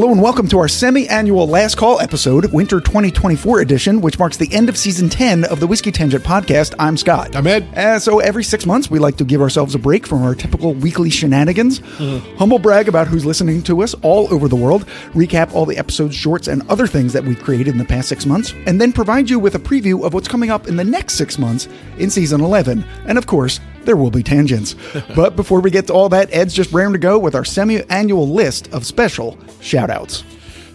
Hello and welcome to our semi-annual Last Call episode, Winter 2024 edition, which marks the end of Season 10 of the Whiskey Tangent podcast. I'm Scott. I'm Ed. So every 6 months, we like to give ourselves a break from our typical weekly shenanigans, humble brag about who's listening to us all over the world, recap all the episodes, shorts, and other things that we've created in the past 6 months, and then provide you with a preview of what's coming up in the next 6 months in Season 11. And of course, there will be tangents. But before we get to all that, Ed's just raring to go with our semi-annual list of special shout-outs.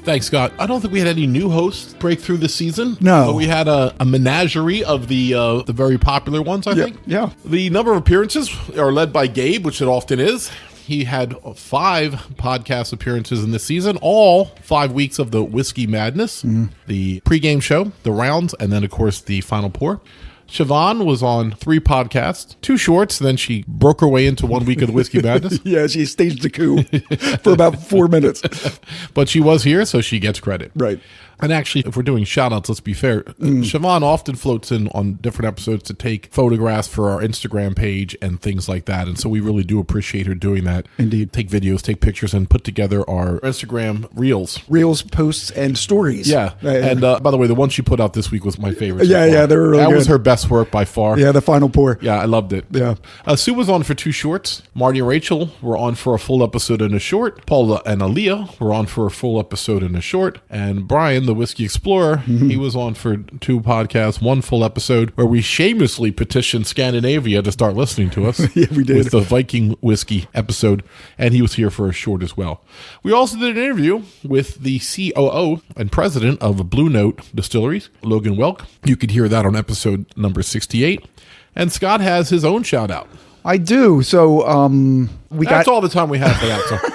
Thanks, Scott. I don't think we had any new hosts break through this season. No. But we had a menagerie of the very popular ones, I think. Yeah. The number of appearances are led by Gabe, which it often is. He had 5 podcast appearances in this season, all 5 weeks of the Whiskey Madness, the pregame show, the rounds, and then, of course, the final pour. Siobhan was on 3 podcasts, 2 shorts, then she broke her way into 1 week of the Whiskey Madness. Yeah, she staged a coup for about 4 minutes. But she was here, so she gets credit. Right. And actually, if we're doing shout-outs, let's be fair. Siobhan often floats in on different episodes to take photographs for our Instagram page and things like that. And so we really do appreciate her doing that. Indeed. Take videos, take pictures, and put together our Instagram reels. Reels, posts, and stories. Yeah. And by the way, the one she put out this week was my favorite. Yeah, they were really That good. was her best work by far. Yeah, the final pour. Yeah, I loved it. Yeah. Sue was on for 2 shorts. Marty and Rachel were on for a full episode and a short. Paula and Aaliyah were on for a full episode and a short. And Brian, the Whiskey Explorer, he was on for 2 podcasts, 1 full episode, where we shamelessly petitioned Scandinavia to start listening to us. Yeah, we did. With the Viking whiskey episode. And he was here for a short as well. We also did an interview with the COO and president of Blue Note Distilleries, Logan Welk. You could hear that on episode number 68. And Scott has his own shout out. I do. So That's all the time we have for that.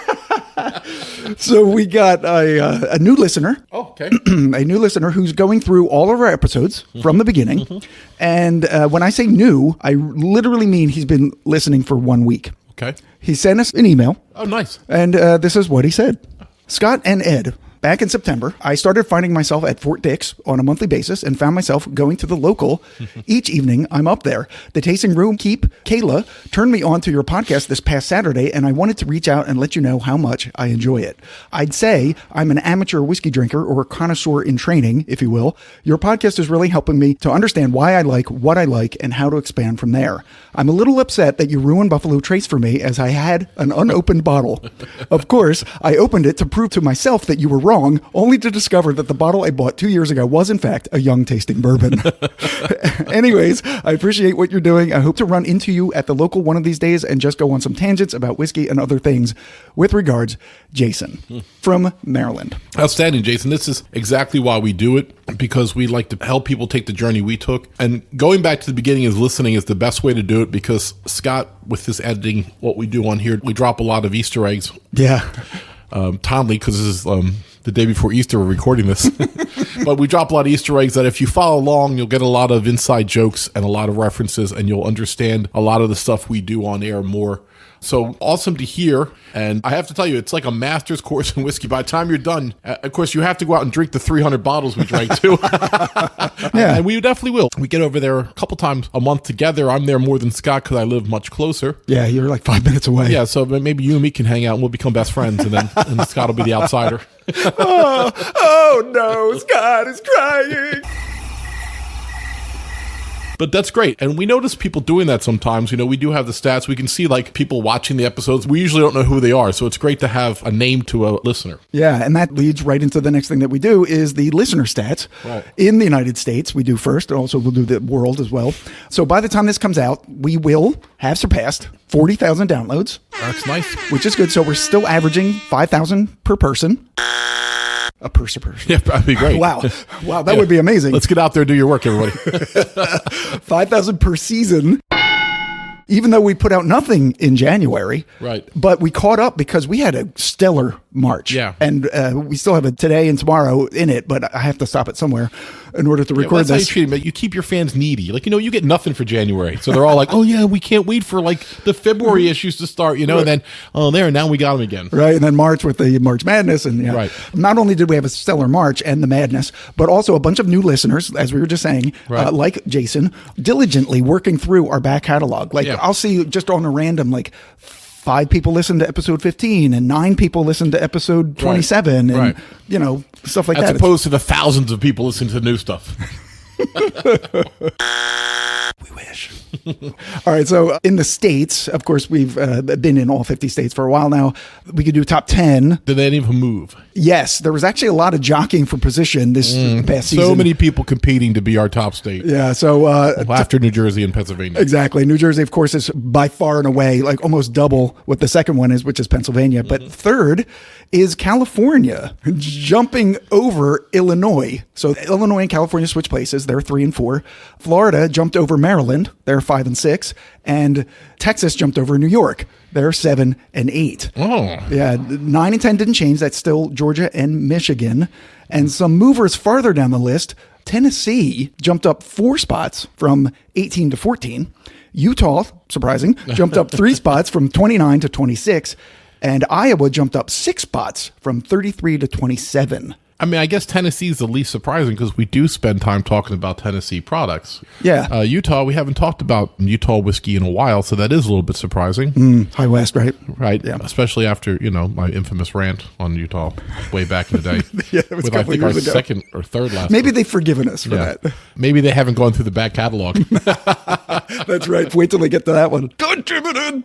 So we got a new listener. Oh, okay. A new listener who's going through all of our episodes from the beginning. And when I say new, I literally mean he's been listening for 1 week. Okay. He sent us an email. Oh, nice. And this is what he said. Scott and Ed, back in September, I started finding myself at Fort Dix on a monthly basis and found myself going to the local each evening. I'm up there. The tasting room keep, Kayla, turned me on to your podcast this past Saturday, and I wanted to reach out and let you know how much I enjoy it. I'd say I'm an amateur whiskey drinker or a connoisseur in training, if you will. Your podcast is really helping me to understand why I like what I like and how to expand from there. I'm a little upset that you ruined Buffalo Trace for me as I had an unopened bottle. Of course, I opened it to prove to myself that you were wrong, only to discover that the bottle I bought 2 years ago was in fact a young tasting bourbon. Anyways, I appreciate what you're doing. I hope to run into you at the local one of these days and just go on some tangents about whiskey and other things. With regards, Jason from Maryland. Outstanding, Jason. This is exactly why we do it, because we like to help people take the journey we took. And going back to the beginning is listening is the best way to do it, because Scott, with this editing, what we do on here, we drop a lot of Easter eggs. Yeah. Timely, because this is the day before Easter we're recording this. But we drop a lot of Easter eggs that if you follow along, you'll get a lot of inside jokes and a lot of references, and you'll understand a lot of the stuff we do on air more. So awesome to hear. And I have to tell you, it's like a master's course in whiskey. By the time you're done, of course, you have to go out and drink the 300 bottles we drank too. Yeah. And we definitely will. We get over there a couple times a month together. I'm there more than Scott because I live much closer. Yeah, you're like 5 minutes away. Yeah, so maybe you and me can hang out and we'll become best friends, and then and Scott will be the outsider. Oh no, Scott is crying. But that's great. And we notice people doing that sometimes. You know, we do have the stats. We can see like people watching the episodes. We usually don't know who they are. So it's great to have a name to a listener. Yeah, and that leads right into the next thing that we do is the listener stats. Right. In the United States, we do first, and also we'll do the world as well. So by the time this comes out, we will have surpassed 40,000 downloads. That's nice. Which is good. So we're still averaging 5,000 per person. A person. Yeah, that'd be great. Wow, that would be amazing. Let's get out there and do your work, everybody. 5,000 per season. Even though we put out nothing in January. Right. But we caught up because we had a stellar March. Yeah. And we still have a today and tomorrow in it, but I have to stop it somewhere in order to record that's this. How you treat them. You keep your fans needy. Like, you know, you get nothing for January. So they're all like, oh, yeah, we can't wait for like the February issues to start, you know, and then, now we got them again. Right. And then March with the March Madness. And yeah. Right. Not only did we have a stellar March and the Madness, but also a bunch of new listeners, as we were just saying, Right. like Jason, diligently working through our back catalog. Like, Yeah. I'll see just on a random, like, 5 people listened to episode 15 and 9 people listened to episode 27 and, Right. Stuff like As that. opposed to the thousands of people listening to new stuff. We wish. All right. So in the States, of course, we've been in all 50 states for a while now. We could do top 10. Did they even move? Yes. There was actually a lot of jockeying for position this past season. So many people competing to be our top state. Yeah. So Well, after New Jersey and Pennsylvania. exactly. New Jersey, of course, is by far and away like almost double what the second one is, which is Pennsylvania. But third is California, jumping over Illinois. So Illinois and California switch places. They're 3 and 4. Florida jumped over Maryland. They're 5 and 6. And Texas jumped over New York. They're 7 and 8. Oh. Yeah, 9 and 10 didn't change. That's still Georgia and Michigan. And some movers farther down the list, Tennessee jumped up 4 spots from 18 to 14. Utah, surprising, jumped up 3 spots from 29 to 26. And Iowa jumped up 6 spots from 33 to 27. I mean, I guess Tennessee is the least surprising because we do spend time talking about Tennessee products. Yeah. Utah, we haven't talked about Utah whiskey in a while, so that is a little bit surprising. High West, right? Right. Yeah. Especially after, my infamous rant on Utah way back in the day. Yeah, it was a with, I couple think, our years ago. second or third last. Maybe they've forgiven us for Yeah. that. Maybe they haven't gone through the back catalog. That's right. Wait till they get to that one. Contributed.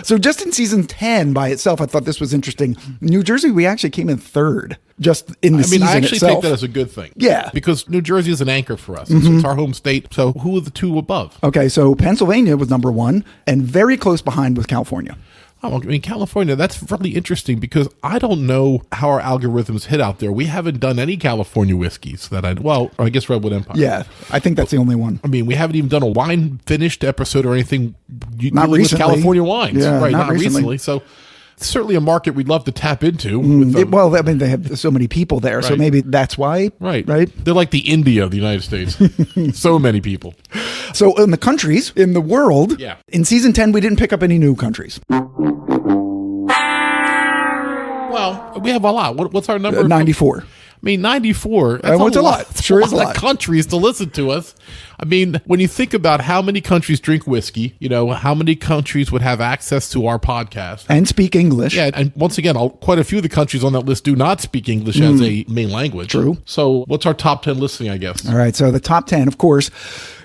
So just in season 10 by itself, I thought this was interesting. New Jersey, we actually came in 3rd just in the season I actually itself. take that as a good thing. Yeah. Because New Jersey is an anchor for us. It's our home state. So who are the 2 above? Okay, so Pennsylvania was number 1 and very close behind with California. Oh, I mean, California, that's really interesting because I don't know how our algorithms hit out there. We haven't done any California whiskeys I guess Redwood Empire. Yeah, I think that's the only one. I mean, we haven't even done a wine finished episode or anything. Not dealing with recently. California wines. Yeah, right, not not recently. recently. So it's certainly a market we'd love to tap into. With, Well, I mean, they have so many people there, so Right. maybe that's why. right. Right. They're like the India of the United States. So many people. So in the countries, in the world, Yeah. in season 10, we didn't pick up any new countries. Well, we have a lot. What's our number? 94. I mean, 94. That's It's a lot. That's Sure is a of lot. countries to listen to us. I mean, when you think about how many countries drink whiskey, how many countries would have access to our podcast. And speak English. Yeah, and once again, quite a few of the countries on that list do not speak English as a main language. True. So what's our top 10 listing, I guess? All right, so the top 10, of course,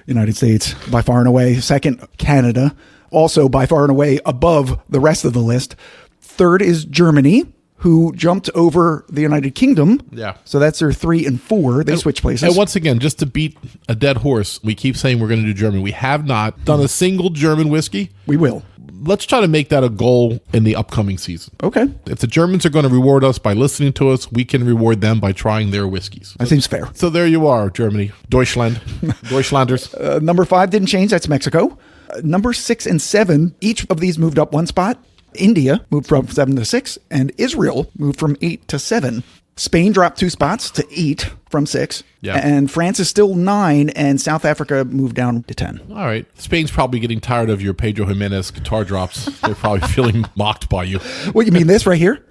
United States by far and away. Second, Canada, also by far and away above the rest of the list. Third is Germany, who jumped over the United Kingdom. Yeah. So that's their 3 and 4. They switch places. And once again, just to beat a dead horse, we keep saying we're going to do German. We have not done a single German whiskey. We will. Let's try to make that a goal in the upcoming season. Okay. If the Germans are going to reward us by listening to us, we can reward them by trying their whiskeys. That seems fair. So there you are, Germany. Deutschland. Deutschlanders. Number 5 didn't change. That's Mexico. Number 6 and 7, each of these moved up 1 spot. India moved from 7 to 6, and Israel moved from 8 to 7. Spain dropped 2 spots to 8 from 6. Yeah. And France is still 9, and South Africa moved down to 10. All right. Spain's probably getting tired of your Pedro Jimenez guitar drops. They're probably feeling mocked by you. What, you mean this right here?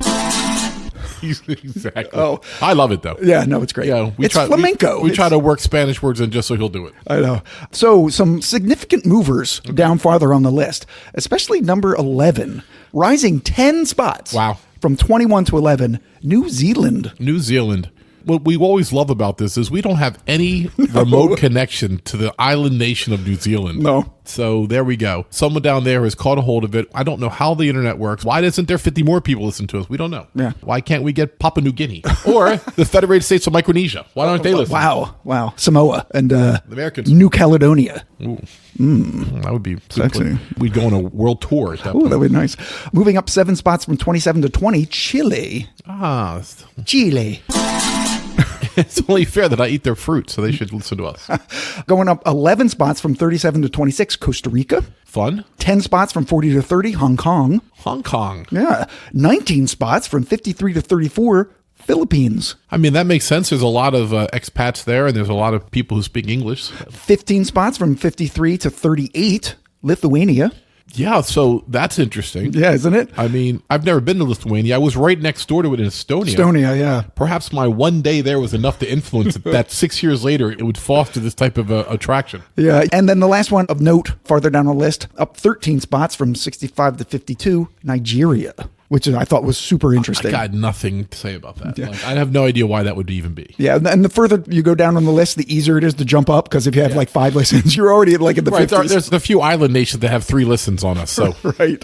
Exactly. Oh. I love it, though. Yeah, no, it's great. Yeah, It's flamenco. We try to work Spanish words in just so he'll do it. I know. So some significant movers down farther on the list, especially number 11, rising 10 spots. Wow. From 21 to 11, New Zealand. New Zealand. What we always love about this is we don't have any remote connection to the island nation of New Zealand. No. So there we go. Someone down there has caught a hold of it. I don't know how the internet works. Why doesn't there 50 more people listen to us? We don't know. Yeah. Why can't we get Papua New Guinea or the Federated States of Micronesia? Why aren't they listening? Wow. Samoa and Americans. New Caledonia. That would be Sexy. We'd go on a world tour at that Oh, point. that would be nice. Moving up 7 spots from 27 to 20, Chile. Ah, Chile. it's only fair that I eat their fruit, so they should listen to us. Going up 11 spots from 37 to 26, Costa Rica. Fun. 10 spots from 40 to 30, Hong Kong. Hong Kong. Yeah. 19 spots from 53 to 34, Philippines. I mean, that makes sense. There's a lot of expats there, and there's a lot of people who speak English. 15 spots from 53 to 38, Lithuania. Yeah, so that's interesting. Yeah, isn't it? I mean, I've never been to Lithuania. I was right next door to it in Estonia. Estonia, yeah. Perhaps my one day there was enough to influence it, that 6 years later it would foster this type of attraction. Yeah. And then the last one of note, farther down the list, up 13 spots from 65 to 52, Nigeria, which I thought was super interesting. I got nothing to say about that. Like, I have no idea why that would even be. Yeah, and the further you go down on the list, the easier it is to jump up, because if you have like 5 listens, you're already like in the 50s. There's a few island nations that have 3 listens on us. So Right.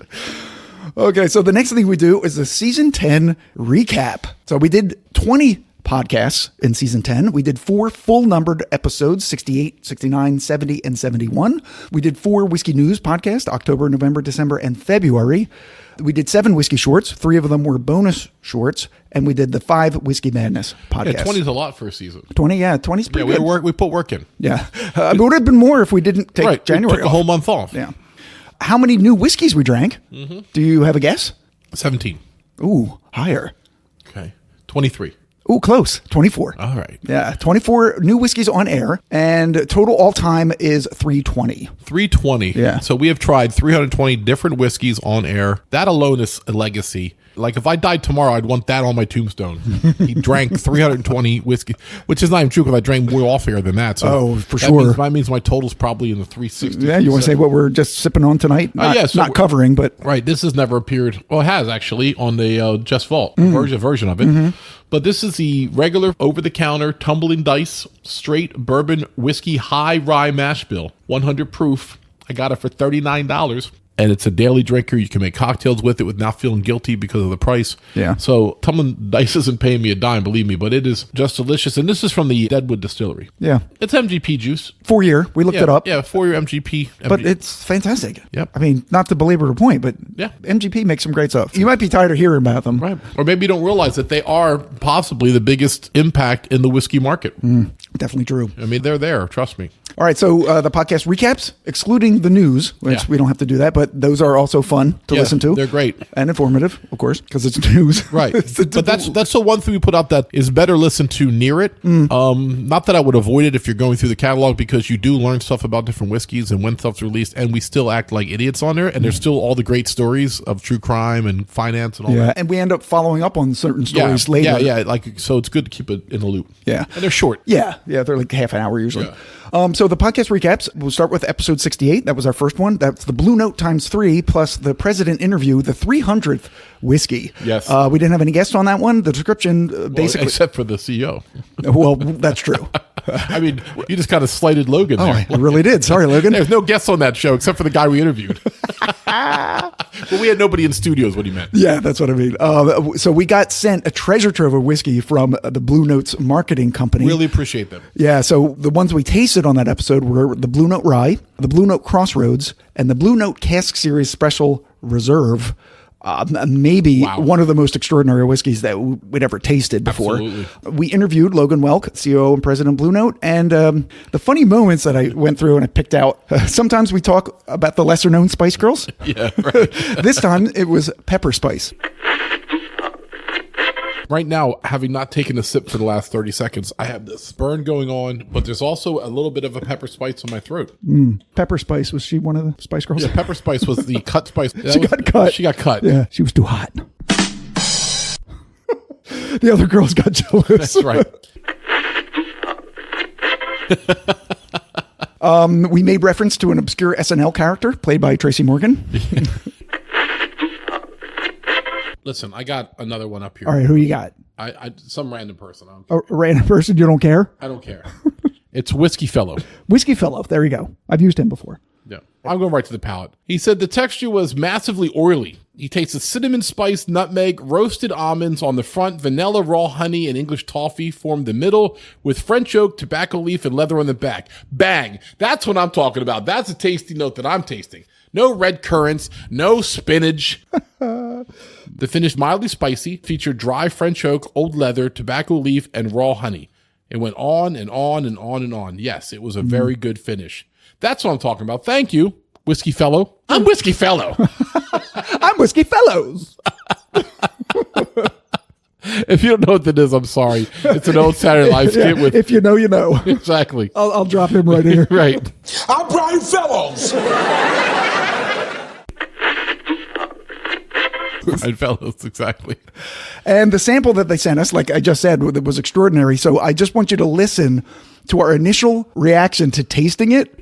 Okay, so the next thing we do is the season 10 recap. So we did 20 podcasts in season 10. We did 4 full numbered episodes, 68, 69, 70, and 71. We did 4 Whiskey News podcasts, October, November, December, and February. We did 7 whiskey shorts. 3 of them were bonus shorts. And we did the 5 Whiskey Madness podcasts. yeah, 20 is a lot for a season. 20, yeah, 20 is pretty Yeah, good. we put work in. Yeah. It would have been more if we didn't take Right, January we took a off. whole month off. Yeah. How many new whiskeys we drank? Do you have a guess? 17. Ooh, higher. Okay. 23. Ooh, close. 24. All right. Yeah, 24 new whiskeys on air, and total all time is 320. 320. Yeah. So we have tried 320 different whiskeys on air. That alone is a legacy. Like if I died tomorrow, I'd want that on my tombstone. He drank 320 whiskey, which is not even true because I drank more off air than that. So Oh, for that sure. That means my total's probably in the 360s. Yeah, you want to say what we're just sipping on tonight? Not, yeah, so not covering, but Right. This has never appeared. Well, it has actually on the Just Vault Mm-hmm. version of it. But this is the regular over-the-counter tumbling dice straight bourbon whiskey high rye mash bill, 100 proof. I got it for $39. And it's a daily drinker. You can make cocktails with it without feeling guilty because of the price. Yeah. So tumbling dice isn't paying me a dime, believe me, but it is just delicious. And this is from the Deadwood Distillery. yeah. It's MGP juice. 4 year. We looked Yeah, it up. Yeah, 4-year MGP. But it's fantastic. Yep. I mean, not to belabor the point, but Yeah. MGP makes some great stuff. You might be tired of hearing about them. Right. Or maybe you don't realize that they are possibly the biggest impact in the whiskey market. Definitely true. I mean, they're there. Trust me. All right, so the podcast recaps, excluding the news, which Yeah. we don't have to do that, but those are also fun to Yeah, listen to. they're great. And informative, of course, because it's news. Right. It's the- But that's the one thing we put out that is better listened to near it. Not that I would avoid it if you're going through the catalog, because you do learn stuff about different whiskeys and when stuff's released, and we still act like idiots on there. And there's still all the great stories of true crime and finance and all Yeah, that. and we end up following up on certain stories Yeah, later. yeah. Like, so it's good to keep it in the loop. Yeah. And they're short. Yeah, they're like half an hour usually. Yeah. So the podcast recaps, we'll start with episode 68. That was our first one. That's the Blue Note times 3 plus the president interview, the 300th whiskey. Yes. We didn't have any guests on that one. The description basically. Except for the CEO. Well, that's true. I mean, you just kind of slighted Logan Oh, there. I really did. Sorry, Logan. There's no guests on that show except for the guy we interviewed. But we had nobody in studios, what he meant. Yeah, that's what I mean. So we got sent a treasure trove of whiskey from the Blue Notes marketing company. Really appreciate them. Yeah, so the ones we tasted on that episode were the Blue Note Rye, the Blue Note Crossroads, and the Blue Note Cask Series Special Reserve. Maybe Wow. one of the most extraordinary whiskeys that we'd ever tasted before. Absolutely. We interviewed Logan Welk, CEO and president of Blue Note, and the funny moments that I went through and I picked out. Sometimes we talk about the lesser known Spice Girls. Yeah, right. This time it was Pepper Spice. Right now, having not taken a sip for the last 30 seconds, I have this burn going on, but there's also a little bit of a pepper spice on my throat. Pepper Spice, was she one of the Spice Girls? Yeah, pepper spice was the cut spice. She got cut. She got cut. Yeah, she was too hot. The other girls got jealous. That's right. We made reference to an obscure SNL character played by Tracy Morgan. Listen, I got another one up here. All right, who you got? I some random person. I don't care. A random person you don't care? I don't care. It's Whiskey Fellow. Whiskey Fellow. There you go. I've used him before. Yeah. I'm going right to the palate. He said the texture was massively oily. He tasted cinnamon spice, nutmeg, roasted almonds on the front, vanilla, raw honey, and English toffee formed the middle, with French oak, tobacco leaf, and leather on the back. Bang! That's what I'm talking about. That's a tasty note that I'm tasting. No red currants, no spinach. The finish mildly spicy, featured dry French oak, old leather, tobacco leaf, and raw honey. It went on and on and on and on. Yes, it was a very good finish. That's what I'm talking about. Thank you, Whiskey Fellow. I'm Whiskey Fellow. I'm Whiskey Fellows. If you don't know what that is, I'm sorry. It's an old Saturday Night skit with... If you know, you know. Exactly. I'll drop him right here. Right. I'm Brian Fellows. Fine fellows, exactly. And the sample that they sent us, like I just said, was extraordinary. So I just want you to listen to our initial reaction to tasting it.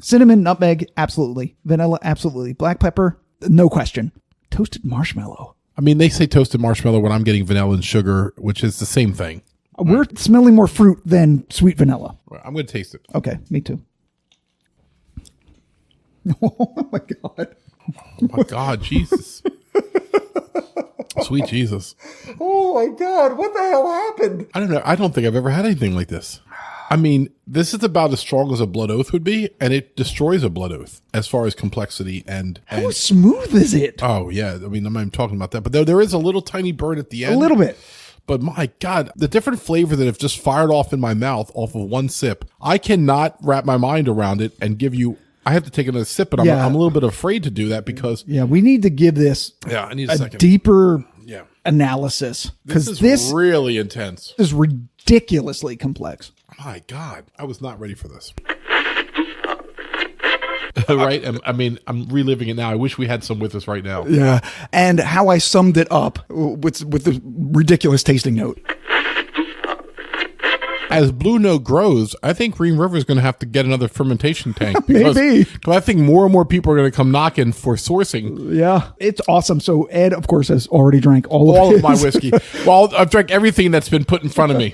Cinnamon, nutmeg, absolutely. Vanilla, absolutely. Black pepper, no question. Toasted marshmallow. I mean, they say toasted marshmallow when I'm getting vanilla and sugar, which is the same thing. We're smelling more fruit than sweet vanilla. I'm going to taste it. Okay, me too. Oh my God. Oh my God, Jesus. Sweet Jesus. Oh my God, what the hell happened? I don't know. I don't think I've ever had anything like this. I mean, this is about as strong as a blood oath would be, and it destroys a blood oath as far as complexity and How smooth is it? oh yeah. I mean, I'm not even talking about that, but there is a little tiny burn at the end. A little bit. But my God, the different flavor that have just fired off in my mouth off of one sip, I cannot wrap my mind around it and give you. I have to take another sip, but I'm a little bit afraid to do that because Yeah, we need to give this I need a a second. deeper Yeah, analysis this because is this really intense. is ridiculously complex. My God, I was not ready for this. Right? I mean, I'm reliving it now. I wish we had some with us right now. Yeah, and how I summed it up with the ridiculous tasting note. As Blue Note grows, I think Green River is going to have to get another fermentation tank. Because I think more and more people are going to come knocking for sourcing Yeah, it's awesome. So Ed, of course, has already drank all of my whiskey. Well, I've drank everything that's been put in front of me.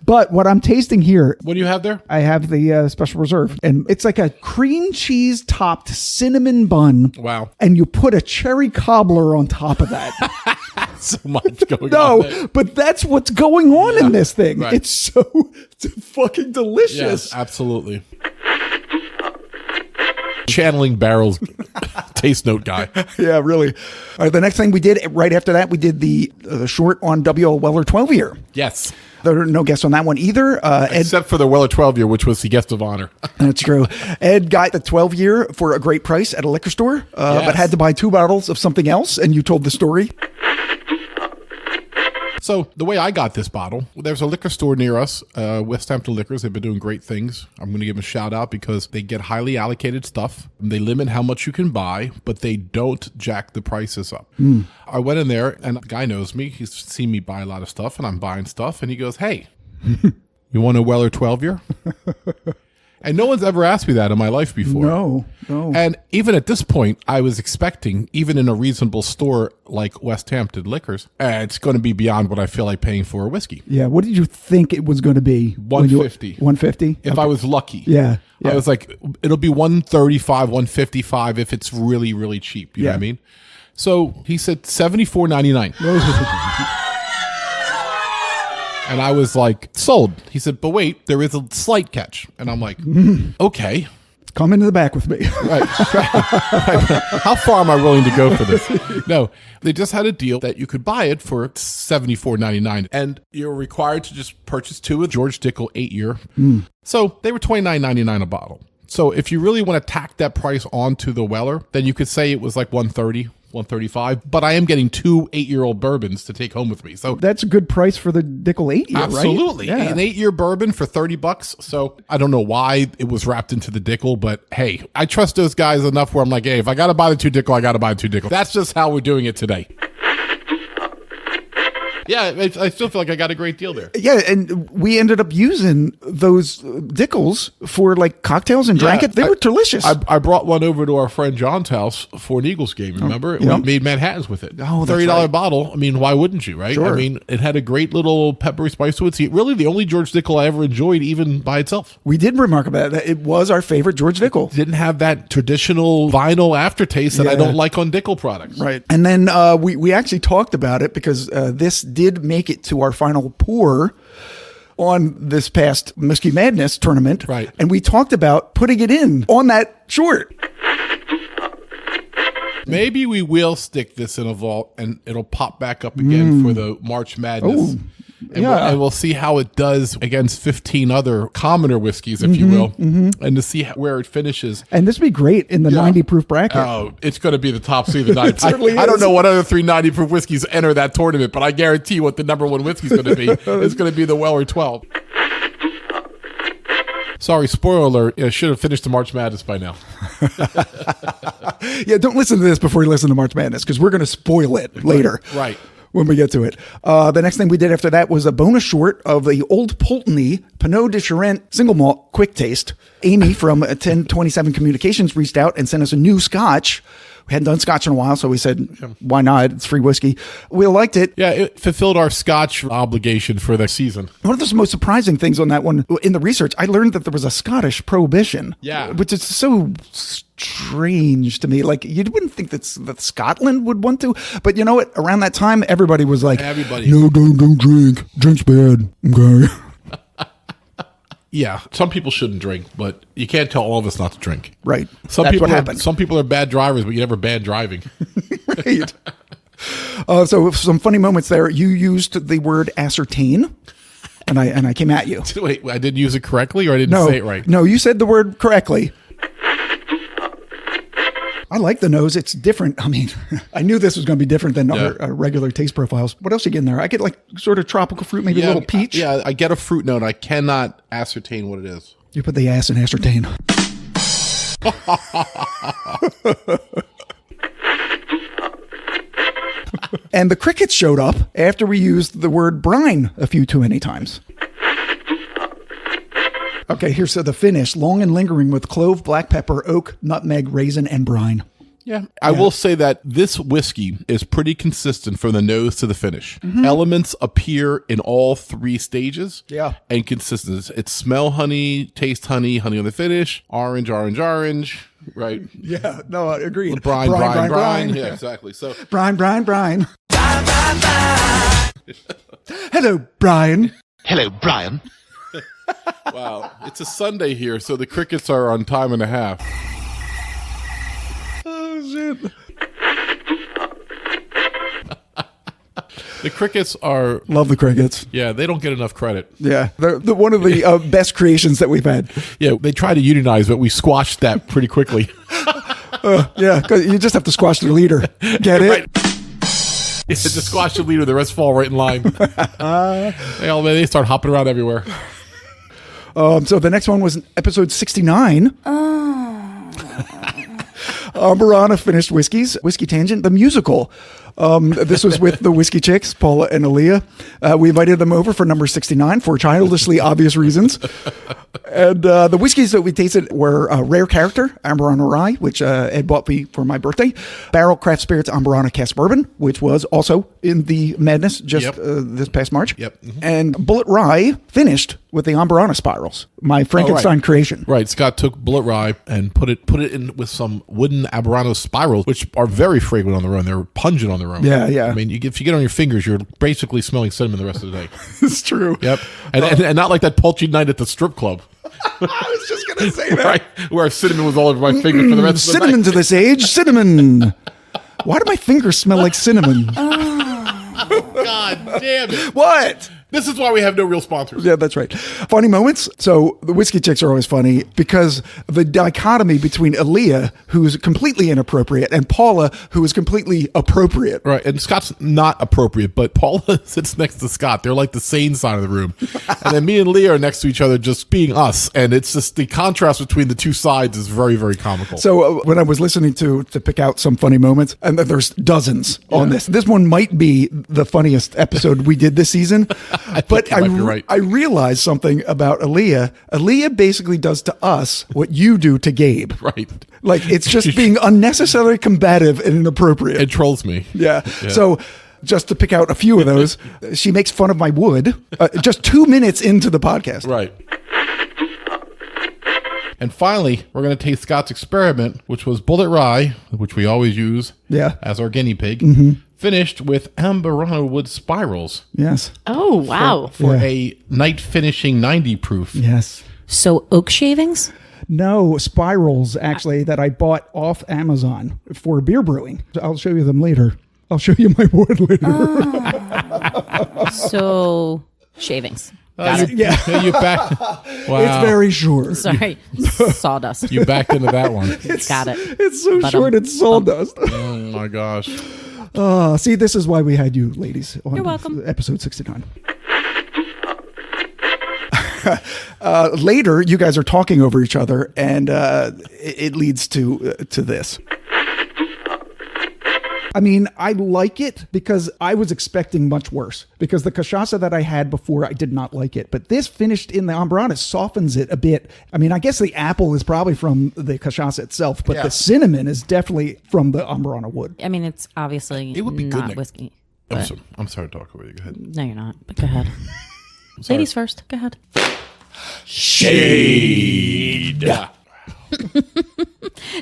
But what I'm tasting here, What do you have there? I have the special reserve, and it's like a cream cheese topped cinnamon bun. Wow. And you put a cherry cobbler on top of that. So much going on there. No, but that's what's going on in this thing. right. It's so fucking delicious. Yes, absolutely. Channeling Barrel's taste note guy. Yeah, really. All right, the next thing we did right after that, we did the short on W.L. Weller 12 year. Yes. There are no guests on that one either. Ed, Except for the Weller 12 year, which was the guest of honor. that's true. Ed got the 12 year for a great price at a liquor store, but had to buy 2 bottles of something else. And you told the story. So the way I got this bottle, there's a liquor store near us, West Hampton Liquors. They've been doing great things. I'm going to give them a shout out because they get highly allocated stuff. They limit how much you can buy, but they don't jack the prices up. I went in there and the guy knows me. He's seen me buy a lot of stuff and I'm buying stuff. And he goes, hey, you want a Weller 12 year? And no one's ever asked me that in my life before. No. And even at this point, I was expecting, even in a reasonable store like West Hampton Liquors, it's going to be beyond what I feel like paying for a whiskey. Yeah. What did you think it was going to be? 150. 150? If I was lucky. Yeah. I was like, it'll be 135, 155 if it's really, really cheap. You know what I mean? So he said $74.99. And I was like, sold. He said, but wait, there is a slight catch. And I'm like, okay. Come into the back with me. Right. How far am I willing to go for this? No, they just had a deal that you could buy it for $74.99, and you're required to just purchase 2 of George Dickel 8-year. So they were $29.99 a bottle. So if you really want to tack that price onto the Weller, then you could say it was like $130, $135. But I am getting 2 8-year-old bourbons to take home with me. So That's a good price for the Dickel 8-year, right? absolutely. Yeah. An 8-year bourbon for $30. So I don't know why it was wrapped into the Dickel, but hey, I trust those guys enough where I'm like, hey, if I got to buy the 2 Dickel, I got to buy the 2 Dickel. That's just how we're doing it today. Yeah, I still feel like I got a great deal there. Yeah, and we ended up using those Dickels for like cocktails and drank Yeah, it. They were delicious. I brought one over to our friend John's house for an Eagles game, remember? yeah. We made Manhattans with it. Oh, that's $30 right. bottle. I mean, why wouldn't you, right? Sure. I mean, it had a great little peppery spice to it. See, really the only George Dickel I ever enjoyed even by itself. We did remark about that. It was our favorite George Dickel. Didn't have that traditional vinyl aftertaste that I Yeah. don't like on Dickel products. Right. And then we actually talked about it because this did make it to our final pour on this past Whiskey Madness tournament. Right. And we talked about putting it in on that short. Maybe we will stick this in a vault and it'll pop back up again for the March Madness. Ooh, And, yeah. we'll see how it does against 15 other commoner whiskeys, if you will, and to see where it finishes. And this would be great in the 90 proof bracket. Oh, it's going to be the top 3 of the night. certainly I don't is. know what other 390 proof whiskeys enter that tournament, but I guarantee what the number 1 whiskey is going to be. It's going to be the Weller 12. Sorry, spoiler alert. I should have finished the March Madness by now. Yeah, don't listen to this before you listen to March Madness because we're going to spoil it later. Right. When we get to it. The next thing we did after that was a bonus short of the Old Pulteney Pinot de Charente single malt quick taste. Amy from 1027 Communications reached out and sent us a new scotch. We hadn't done scotch in a while, so we said, why not? It's free whiskey. We liked it. Yeah, it fulfilled our Scotch obligation for the season. One of the most surprising things on that one, in the research, I learned that there was a Scottish prohibition. Yeah. Which is so strange to me. Like, you wouldn't think that Scotland would want to. But you know what? Around that time, everybody was like, no, don't drink. Drink's bad. Okay. Yeah, some people shouldn't drink, but you can't tell all of us not to drink. Right. Some That's people what happened. Some people are bad drivers, but you never bad driving. Right. So some funny moments there. You used the word ascertain, and I came at you. Wait, I didn't use it correctly, or I didn't say it right? No, you said the word correctly. I like the nose. It's different. I mean, I knew this was going to be different than our regular taste profiles. What else you get in there? I get like sort of tropical fruit, maybe a little peach. Yeah, I get a fruit note. I cannot ascertain what it is. You put the ass in ascertain. And the crickets showed up after we used the word brine a few too many times. Okay, here's the finish. Long and lingering with clove, black pepper, oak, nutmeg, raisin, and brine. Yeah. I will say that this whiskey is pretty consistent from the nose to the finish. Mm-hmm. Elements appear in all three stages. Yeah. And consistent. It's smell honey, taste honey, honey on the finish, orange, orange, orange. Right. Yeah. No, I agree. Brine. Yeah, exactly. So brine. Hello, Brian. Hello, Brian. Wow. It's a Sunday here, so the crickets are on time and a half. Oh, shit. The crickets are... Love the crickets. Yeah, they don't get enough credit. Yeah. They're one of the best creations that we've had. Yeah, they try to unionize, but we squashed that pretty quickly. Yeah, because you just have to squash the leader. Get it? Right. Yeah, to squash the leader, the rest fall right in line. They start hopping around everywhere. So the next one was episode 69. Amburana Finished Whiskeys, Whiskey Tangent, the musical. This was with the Whiskey Chicks, Paula and Aaliyah. We invited them over for number 69 for childishly obvious reasons. And the whiskeys that we tasted were Rare Character, Amburana Rye, which Ed bought me for my birthday. Barrel Craft Spirits Amburana Cask Bourbon, which was also in the Madness just this past March. Yep. Mm-hmm. And Bullet Rye finished with the Amburana Spirals, my Frankenstein creation. Right. Scott took Bullet Rye and put it in with some wooden Amburana spirals, which are very fragrant on their own. They're pungent on their own. Yeah, yeah. I mean, if you get on your fingers, you're basically smelling cinnamon the rest of the day. It's true. Yep. And not like that paltry night at the strip club. I was just going to say that. Right. Where cinnamon was all over my finger for the rest of the night. Cinnamon to this age. Cinnamon. Why do my fingers smell like cinnamon? God damn it. What? This is why we have no real sponsors. Yeah, that's right. Funny moments. So the Whiskey Chicks are always funny because the dichotomy between Aaliyah, who's completely inappropriate, and Paula, who is completely appropriate. Right. And Scott's not appropriate, but Paula sits next to Scott. They're like the sane side of the room. And then me and Leah are next to each other just being us. And it's just the contrast between the two sides is very, very comical. So when I was listening to pick out some funny moments, and there's dozens on this one might be the funniest episode we did this season. But I realized something about Aaliyah. Aaliyah basically does to us what you do to Gabe. Right. Like, it's just being unnecessarily combative and inappropriate. It trolls me. Yeah. So just to pick out a few of those, she makes fun of my wood just 2 minutes into the podcast. Right. And finally, we're going to taste Scott's experiment, which was Bullet Rye, which we always use as our guinea pig, finished with Amburana wood spirals. Yes. Oh, wow. For a night finishing 90 proof. Yes. So oak shavings? No, spirals, actually, that I bought off Amazon for beer brewing. I'll show you them later. I'll show you my wood later. So shavings. You back. Wow. It's very short. Sorry. Sawdust. You backed into that one. Got it. It's so short, it's sawdust. Oh my gosh. See, this is why we had you ladies on You're welcome. episode 69. Later, you guys are talking over each other, and it leads to this. I mean, I like it because I was expecting much worse. Because the cachaça that I had before, I did not like it. But this finished in the Amburana softens it a bit. I mean, I guess the apple is probably from the cachaça itself, but the cinnamon is definitely from the Amburana wood. I mean, it's obviously It would be good not next- whiskey. I'm sorry to talk over you. Go ahead. No, you're not. But go ahead. Ladies first. Go ahead. Shade. Yeah.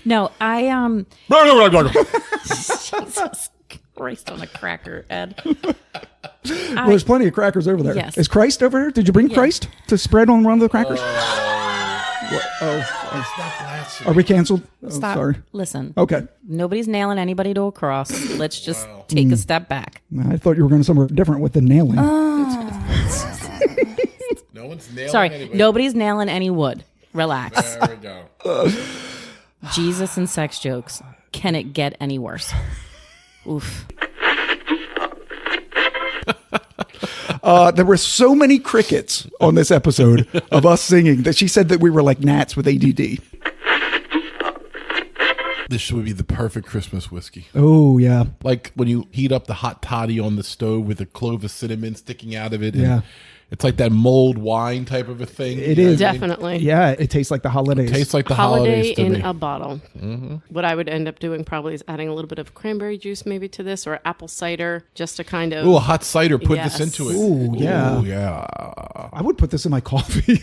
No, Jesus Christ on a cracker, Ed. Well, there's plenty of crackers over there. Yes. Is Christ over here? Did you bring Christ to spread on one of the crackers? Are we canceled? Oh, Stop. sorry. Listen. Okay. Nobody's nailing anybody to a cross. Let's just take a step back. I thought you were going somewhere different with the nailing. No one's nailing Sorry, anybody. nobody's nailing any wood. Relax. There we go. Jesus and sex jokes. Can it get any worse? Oof. There were so many crickets on this episode of us singing that she said that we were like gnats with ADD. This would be the perfect Christmas whiskey. Oh, yeah. Like when you heat up the hot toddy on the stove with a clove of cinnamon sticking out of it. And Yeah. It's like that mulled wine type of a thing. It You know is. what I mean? Definitely. Yeah, it tastes like the holidays. Tastes like the Holiday holidays to in me. a bottle. What I would end up doing probably is adding a little bit of cranberry juice maybe to this or apple cider just to kind of. Ooh, a hot cider. Put this Yes. into it. Ooh, yeah. Ooh, yeah. I would put this in my coffee.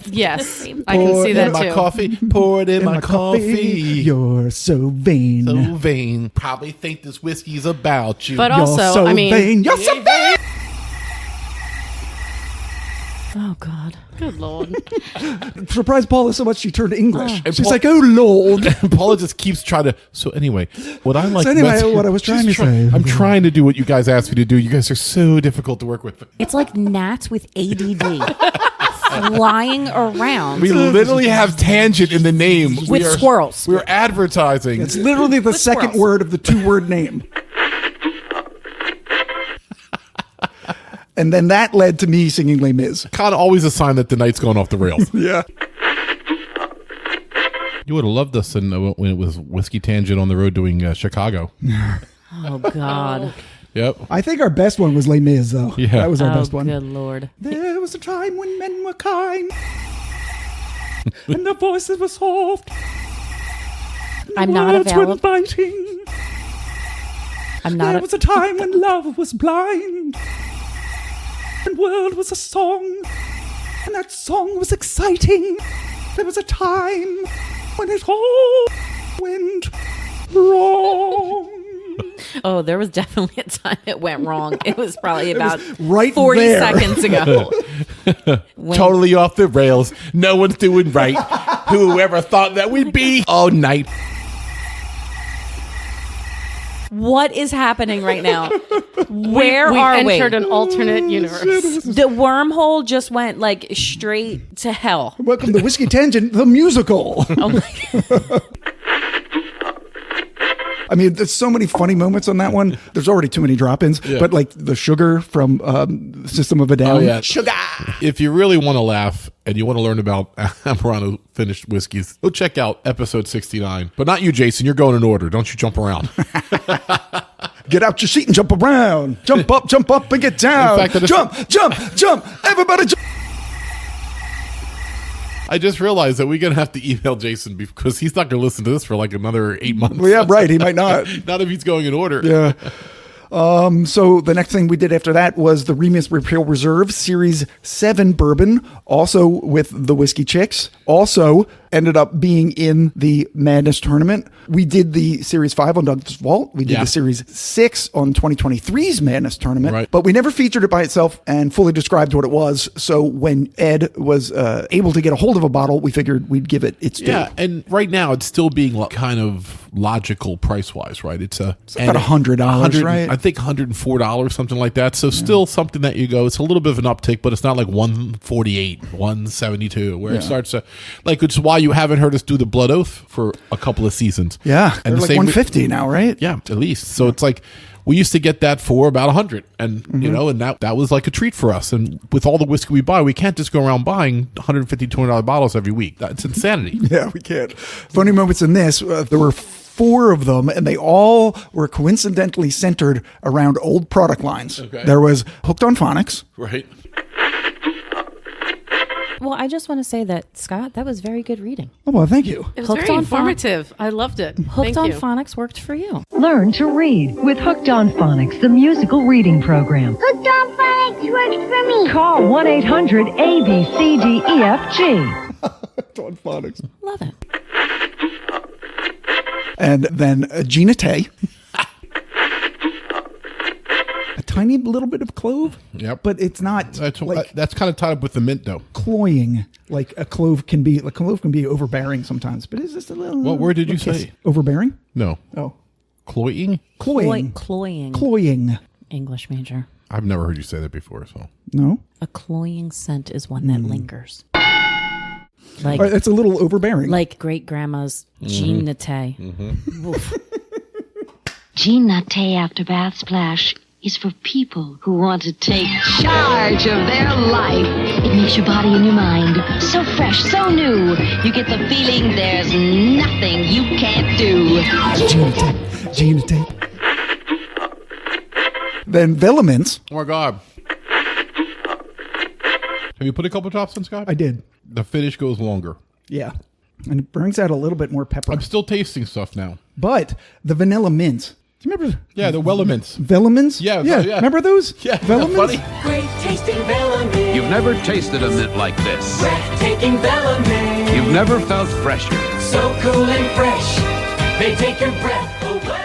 Yes, I can see that In my too. coffee. Pour it in, my coffee. You're so vain. So vain. Probably think this whiskey's about you. But You're also, so I mean, vain. You're so vain. Oh, God. good Lord. Surprised Paula so much she turned English. And She's Paul- like, oh, Lord. And Paula just keeps trying to. So anyway, what I like. So anyway, best- what I was trying She's to say. I'm trying to do what you guys asked me to do. You guys are so difficult to work with. It's like gnats with ADD flying around. We literally have tangent in the name. With squirrels. We're advertising. It's literally the second squirrels. word of the two-word name. And then that led to me singing Les Mis. kind of always a sign that the night's going off the rails. Yeah. You would have loved us when it was Whiskey Tangent on the road doing Chicago. Oh, God. Yep. I think our best one was Les Mis, though. Yeah. That was our Oh, best one. good Lord. There was a time when men were kind, and their voices were soft. I'm not Words were available. biting. I'm There not. was a time when love was blind, and world was a song, and that song was exciting. There was a time when it all went wrong. Oh, there was definitely a time it went wrong. It was probably about right 40 there. seconds ago. When- Totally off the rails. No one's doing right. Whoever thought that we'd be all night. What is happening right now? Where We've are we? entered an alternate universe. The wormhole just went like straight to hell. Welcome to Whiskey Tangent, the musical. Oh my God. I mean, there's so many funny moments on that one. There's already too many drop-ins, Yeah. but like the sugar from System of a Down. Oh, yeah. Sugar. If you really want to laugh and you want to learn about Amburana finished whiskeys, go check out episode 69. But not you, Jason. You're going in order. Don't you jump around. Get out your seat and jump around. Jump up and get down. In fact, I just- Jump. Everybody jump. I just realized that we're going to have to email Jason because he's not going to listen to this for like another 8 months. Well, yeah, right. He might not. Not if he's going in order. Yeah. So the next thing we did after that was the Remus Imperial Reserve Series 7 bourbon, also with the Whiskey Chicks, also ended up being in the Madness tournament. We did the Series 5 on Douglas Vault. We did Yeah. the Series 6 on 2023's Madness tournament, Right. but we never featured it by itself and fully described what it was. So when Ed was able to get a hold of a bottle, we figured we'd give it its due. Yeah, and right now it's still being kind of logical price wise, right? It's about $100, right? I think $104, something like that. So still something that you go. It's a little bit of an uptick, but it's not like 148, 172, where it starts to like. It's why you haven't heard us do the Blood Oath for a couple of seasons. Yeah, and they're the like same 150 now, right? Yeah, at least. So it's like We used to get that for about 100, and you know, and that was like a treat for us. And with all the whiskey we buy, we can't just go around buying $150, $200 bottles every week. That's insanity. Yeah, we can't. Funny moments in this, there were 4 of them, and they all were coincidentally centered around old product lines. Okay. There was Hooked on Phonics. Right. Well, I just want to say that, Scott, that was very good reading. Oh, well, thank you. It was Hooked very on Phonics. informative. I loved it. Hooked Thank on you. Phonics worked for you. Learn to read with Hooked on Phonics, the musical reading program. Hooked on Phonics worked for me. Call 1-800-ABCDEFG. Hooked on Phonics. Love it. And then Gina Tay. A tiny little bit of clove. Yep. But it's not That's kind of tied up with the mint, though. cloying like a clove can be. A clove can be overbearing sometimes, but it's just a little. What word did you little kiss. say? Overbearing? No. Oh. Cloying? Cloying. Cloying. Cloying. English major. I've never heard you say that before, so. No? A cloying scent is one that lingers. Like It's a little overbearing. like great grandma's Jean Naté. Jean Naté After Bath Splash is for people who want to take charge of their life. It makes your body and your mind so fresh, so new. You get the feeling there's nothing you can't do. Gina Tay. Then Velements. Oh my God. Have you put a couple drops in, Scott? I did. The finish goes longer. Yeah. And it brings out a little bit more pepper. I'm still tasting stuff now. But the vanilla mint. Do you remember Yeah, the Wellermints. Velements? Yeah, yeah. Remember those? Yeah, Velements? funny. Great tasting Vellamint. You've never tasted a mint like this. Breathtaking Vellamint. You've never felt fresher. So cool and fresh. They take your breath away.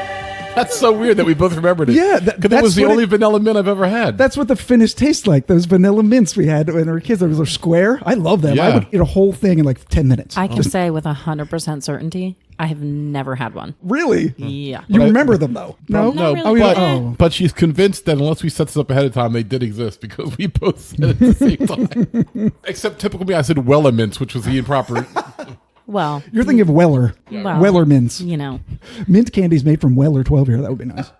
That's so weird that we both remembered it. Yeah, because that that's was the what only it- vanilla mint I've ever had. That's what the finish tastes like. Those vanilla mints we had when we were kids. Those were square. I love them. I Yeah. would eat a whole thing in like 10 minutes. I can say with 100% certainty, I have never had one. Really? Yeah. You remember them though? No? no, really. Oh, yeah. but, Oh. but she's convinced that unless we set this up ahead of time, they did exist because we both said it at the same time. Except typical me, I said Wellermints, which was the improper. Well, You're thinking of Weller. well, Weller mints. You know, Mint candies made from Weller 12 year. That would be nice.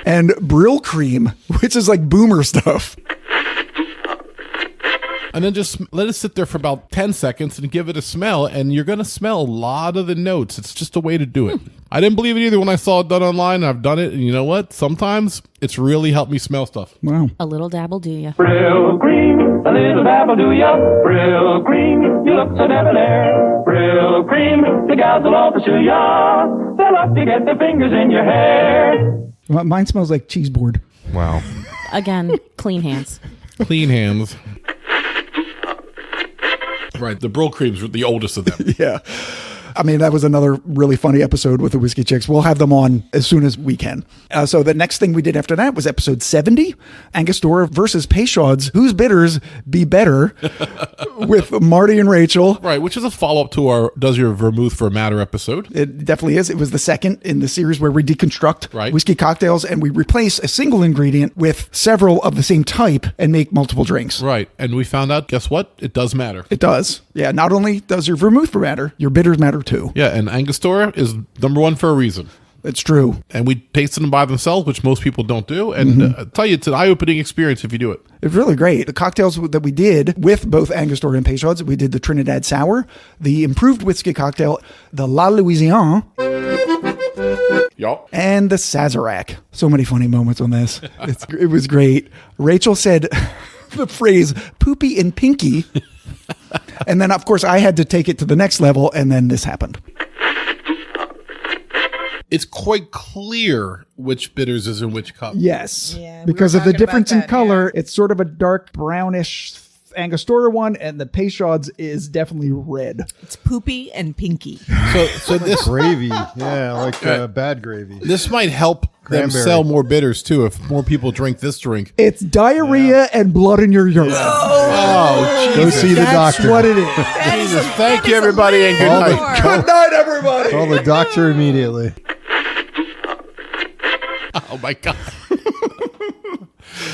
And Brill cream, which is like boomer stuff. And then just let it sit there for about 10 seconds and give it a smell, and you're going to smell a lot of the notes. It's just a way to do it. I didn't believe it either when I saw it done online. I've done it, and you know what? Sometimes it's really helped me smell stuff. Wow. a little dabble do ya. Brill cream, a little dabble do ya. Brill cream, you look so debonair. Brill cream, the gals will all pursue ya. They'll love to get their fingers in your hair. Well, mine smells like cheese board. Wow. Again, clean hands. Clean hands. Right, the Brill creams were the oldest of them. Yeah. I mean, that was another really funny episode with the Whiskey Chicks. We'll have them on as soon as we can. So the next thing we did after that was episode 70, Angostura versus Peychaud's Whose Bitters Be Better with Marty and Rachel. Right, which is a follow-up to our Does Your Vermouth for a Matter episode. It definitely is. It was the second in the series where we deconstruct Right. whiskey cocktails and we replace a single ingredient with several of the same type and make multiple drinks. Right, and we found out, guess what? It does matter. It does. Yeah, not only does your vermouth matter, your bitters matter too. Yeah, and Angostura is number one for a reason. It's true. And we tasted them by themselves, which most people don't do. And I tell you, it's an eye-opening experience if you do it. It's really great. The cocktails that we did with both Angostura and Peychaud's, we did the Trinidad Sour, the improved whiskey cocktail, the La Louisiane, Yup. and the Sazerac. So many funny moments on this. It was great. Rachel said the phrase poopy and pinky. And then, of course, I had to take it to the next level, and then this happened. It's quite clear which bitters is in which cup. Yes. Yeah, we because were of the talking about difference in that, color, it's sort of a dark brownish Angostura one, and the Peychaud's is definitely red. It's poopy and pinky. So this Gravy. Yeah, like bad gravy. this might help them Cranberry. sell more bitters too if more people drink this drink. It's diarrhea and blood in your urine. Oh, Go Jesus. see the That's doctor. what it is. Jesus. Thank you, everybody, and good All the- night. Good night, everybody. Call the doctor immediately. Oh my God.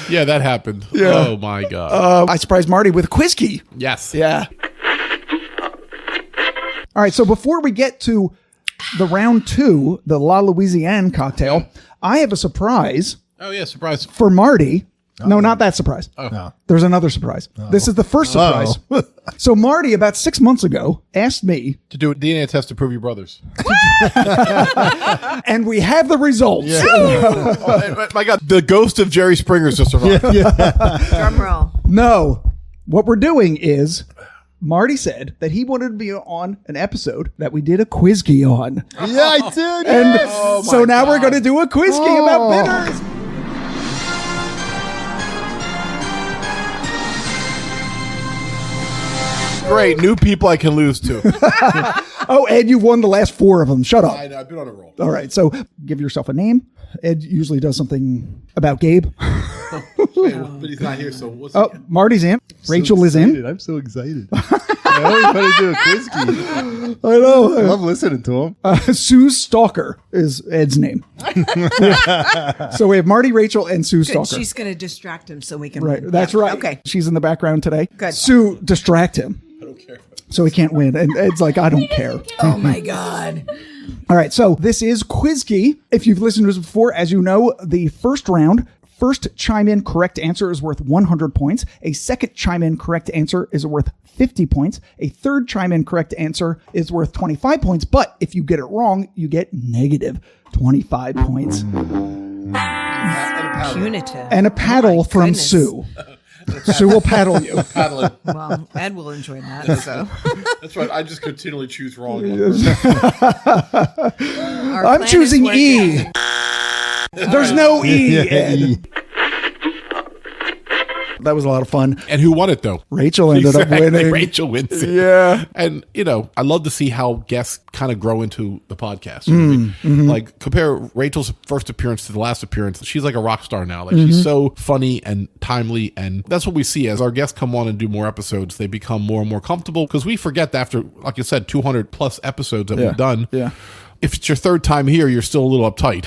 Yeah, that happened. Yeah. Oh my God. I surprised Marty with a quiz key. Yes. Yeah. All right, so before we get to the round 2, the La Louisiane cocktail, I have a surprise Oh, yeah, surprise. for Marty. No, not that surprise. No. There's another surprise. This is the first surprise. So Marty, about 6 months ago, asked me, To do a DNA test to prove your brothers. and we have the results. Oh, my God, the ghost of Jerry Springer's just arrived. Drum roll. No, what we're doing is Marty said that he wanted to be on an episode that we did a quiz key on. Yeah, I did. And yes. so now we're going to do a quiz key about bitters. Great, new people I can lose to. Oh, Ed, you won the last 4 of them. Shut up. I know, I've been on a roll. All right, so give yourself a name. Ed usually does something about Gabe. But he's not here, so what's Oh, Marty's in. Rachel is in. I'm so excited. I always want to do a quiz key. I know. I love listening to him. Sue Stalker is Ed's name. So we have Marty, Rachel, and Sue Good. Stalker. She's going to distract him so we can Right, win. that's Yeah. right. Okay. She's in the background today. Good. Sue, distract him. I don't care. So he can't win. And Ed's like, I don't care. Oh my God. All right, so this is Quiz Key. If you've listened to us before, as you know, the first round, first chime in correct answer is worth 100 points. A second chime in correct answer is worth 50 points. A third chime in correct answer is worth 25 points. But if you get it wrong, you get negative 25 points. Punitive. And a paddle from goodness. Sue. Sue will paddle you. Paddling. Well, Ed will enjoy that. So. That's right. I just continually choose wrong. Our I'm plan is choosing working. E. There's no E, Ed. That was a lot of fun. And who won it, though? Rachel ended up winning. Rachel wins it. Yeah. And, you know, I love to see how guests kind of grow into the podcast. Mm-hmm. Like, compare Rachel's first appearance to the last appearance. She's like a rock star now. Like, Mm-hmm. she's so funny and timely. And that's what we see as our guests come on and do more episodes. They become more and more comfortable because we forget that after, like I said, 200 plus episodes that we've done. Yeah. If it's your third time here, you're still a little uptight.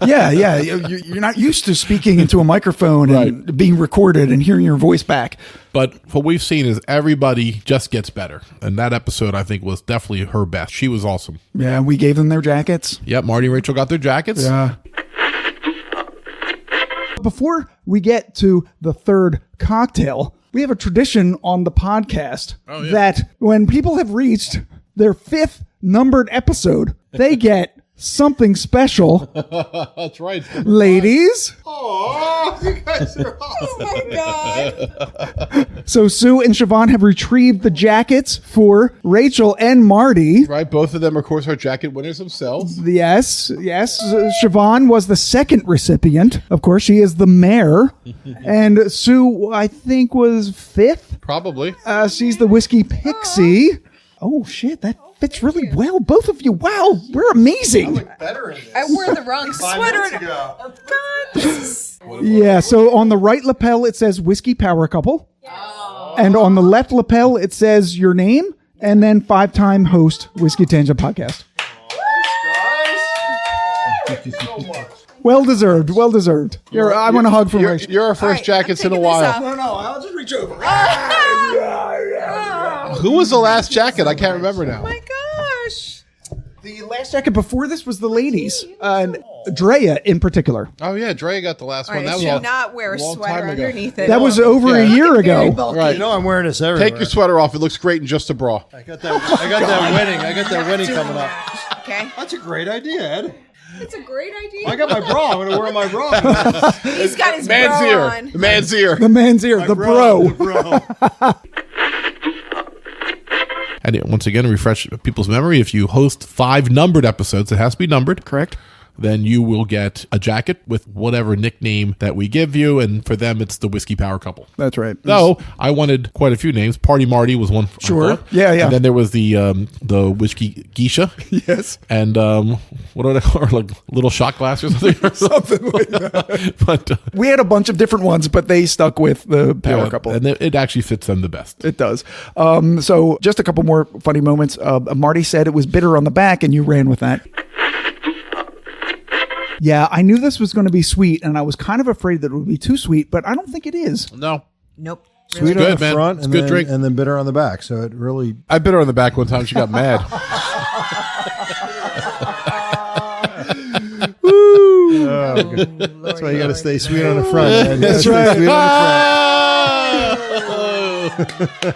Yeah. You're not used to speaking into a microphone and being recorded and hearing your voice back. But what we've seen is everybody just gets better. And that episode, I think, was definitely her best. She was awesome. Yeah, and we gave them their jackets. Yep, Marty and Rachel got their jackets. Yeah. Before we get to the third cocktail, we have a tradition on the podcast that when people have reached their 5th numbered episode, they get something special. That's right. Ladies. Oh, you guys are awesome. Oh my God. So Sue and Siobhan have retrieved the jackets for Rachel and Marty. Right, both of them, of course, are jacket winners themselves. Yes. Siobhan was the second recipient. Of course, she is the mayor. And Sue, I think, was 5th. Probably. She's the whiskey pixie. Oh, shit. That fits really well. Both of you. Wow. We're amazing. I wore the wrong sweater. God, this is- Yeah. So on the right lapel, it says Whiskey Power Couple. And on the left lapel, it says your name and then 5-time host Whiskey Tangent Podcast. Well deserved. Well deserved. I want a hug from Rachel. You're our first jackets in a while. No, I'll just reach over. Who was the last jacket? I can't remember now. Oh my gosh. The last jacket before this was the ladies. Drea in particular. Oh, yeah, Dre got the last All one. right, That I was should all- not wear a long sweater time ago. underneath it. That was over a year ago. Right. You know I'm wearing this everywhere. Take your sweater off. It looks great in just a bra. I got that winning coming up. Okay. That's a great idea, Ed. It's a great idea. I got my bra. I'm going to wear my bra. He's got his Man's bra ear. on. The man's ear. The man's ear. The bro. The bro. And once again, refresh people's memory. If you host 5 numbered episodes, it has to be numbered. Correct. Then you will get a jacket with whatever nickname that we give you. And for them, it's the Whiskey Power Couple. That's right. No, I wanted quite a few names. Party Marty was one. I Sure. thought. Yeah. And then there was the Whiskey Geisha. Yes. And what do they call her? Like little shot glass or something? Something like that. But We had a bunch of different ones, but they stuck with the Power yeah, Couple. and it actually fits them the best. It does. So just a couple more funny moments. Marty said it was bitter on the back, and you ran with that. Yeah, I knew this was going to be sweet, and I was kind of afraid that it would be too sweet, but I don't think it is. No. Nope. Sweet Good, on the man. front It's and good then, drink. and then bitter on the back. So it really. I bit her on the back one time. She got mad. That's why you got to stay sweet on the front. Man. That's right. Sweet on the front.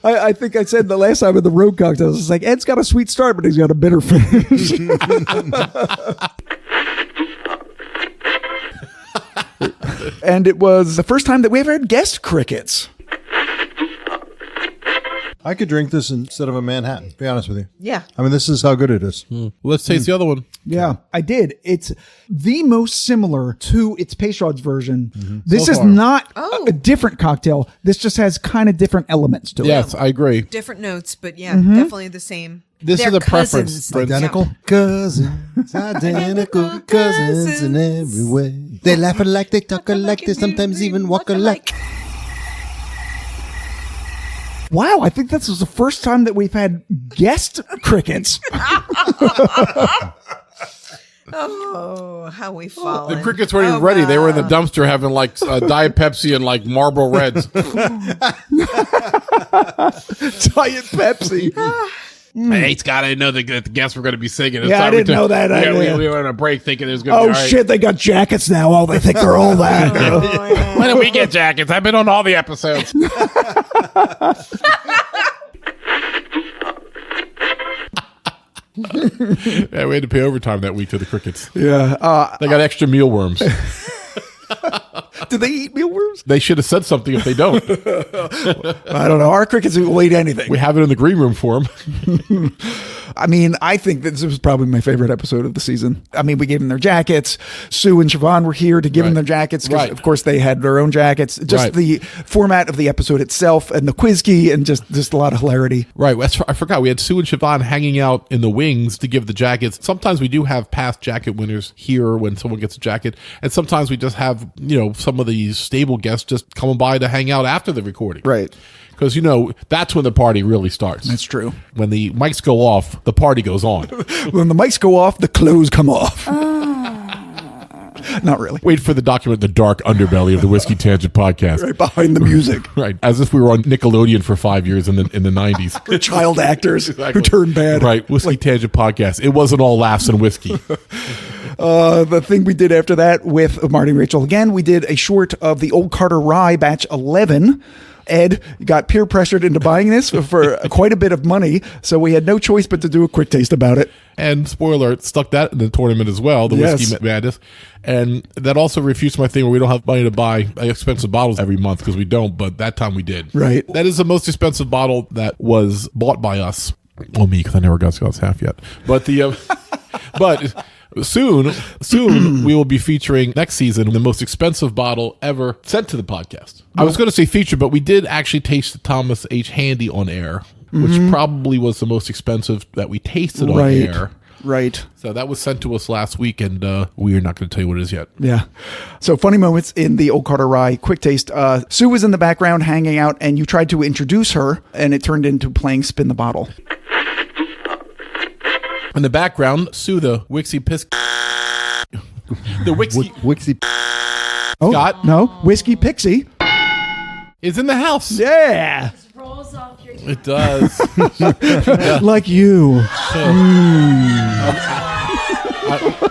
I think I said the last time in the road cocktail, I was like, Ed's got a sweet start, but he's got a bitter finish. And it was the first time that we ever had guest crickets. I could drink this instead of a Manhattan, to be honest with you. Yeah. I mean, this is how good it is. Let's taste the other one. Yeah, I did. It's the most similar to its Peychaud's version. This So is far. not a different cocktail. This just has kind of different elements to it. Yes, I agree. Different notes, but yeah, definitely the same. This They're is a cousins. preference. Identical cousins, identical cousins in every way. They laugh alike, they talk alike, they sometimes even walk alike. Wow, I think this was the first time that we've had guest crickets. Oh, how we fallen. The crickets weren't even ready. They were in the dumpster having like Diet Pepsi and like Marlboro Reds. Diet Pepsi. Hey, Scott, I didn't know that the guests were going to be singing. Yeah, I didn't know that Yeah, either. we were on a break thinking it was going to Oh, be all right. shit, they got jackets now. Oh, they think they're all that. When did we get jackets? I've been on all the episodes. Yeah, we had to pay overtime that week to the crickets. Yeah. They got extra mealworms. Do they eat mealworms? They should have said something if they don't. I don't know. Our crickets will eat anything. We have it in the green room for them. I mean, I think this was probably my favorite episode of the season. I mean, we gave them their jackets. Sue and Siobhan were here to give them their jackets because, of course, they had their own jackets. Just the format of the episode itself and the quiz key and just a lot of hilarity. Right. I forgot. We had Sue and Siobhan hanging out in the wings to give the jackets. Sometimes we do have past jacket winners here when someone gets a jacket. And sometimes we just have, some of these stable guests just coming by to hang out after the recording. Right. Because, that's when the party really starts. That's true. When the mics go off, the party goes on. When the mics go off, the clothes come off. Not really. Wait for the document, The Dark Underbelly of the Whiskey Tangent Podcast. Right behind the music. Right. As if we were on Nickelodeon for 5 years in the 90s. We're child actors who turn bad. Right. Whiskey Tangent Podcast. It wasn't all laughs and whiskey. The thing we did after that with Marty and Rachel again, we did a short of the Old Carter Rye batch 11. Ed got peer pressured into buying this for quite a bit of money, so we had no choice but to do a quick taste about it. And spoiler alert, stuck that in the tournament as well, the Whiskey Madness. And that also refutes my thing where we don't have money to buy expensive bottles every month because we don't, but that time we did. Right. That is the most expensive bottle that was bought by us. Well, me, because I never got Scott's half yet. But but soon we will be featuring next season the most expensive bottle ever sent to the podcast. I was going to say feature, but we did actually taste the Thomas H. Handy on air, which probably was the most expensive that we tasted on air. Right. So that was sent to us last week, and we are not going to tell you what it is yet. Yeah. So funny moments in the Old Carter Rye quick taste. Sue was in the background hanging out, and you tried to introduce her, and it turned into playing Spin the Bottle. In the background, Sue the Wixie Piss. The Wixie. Oh, Scott? No. Whiskey Pixie is in the house. Yeah. It does. Like you.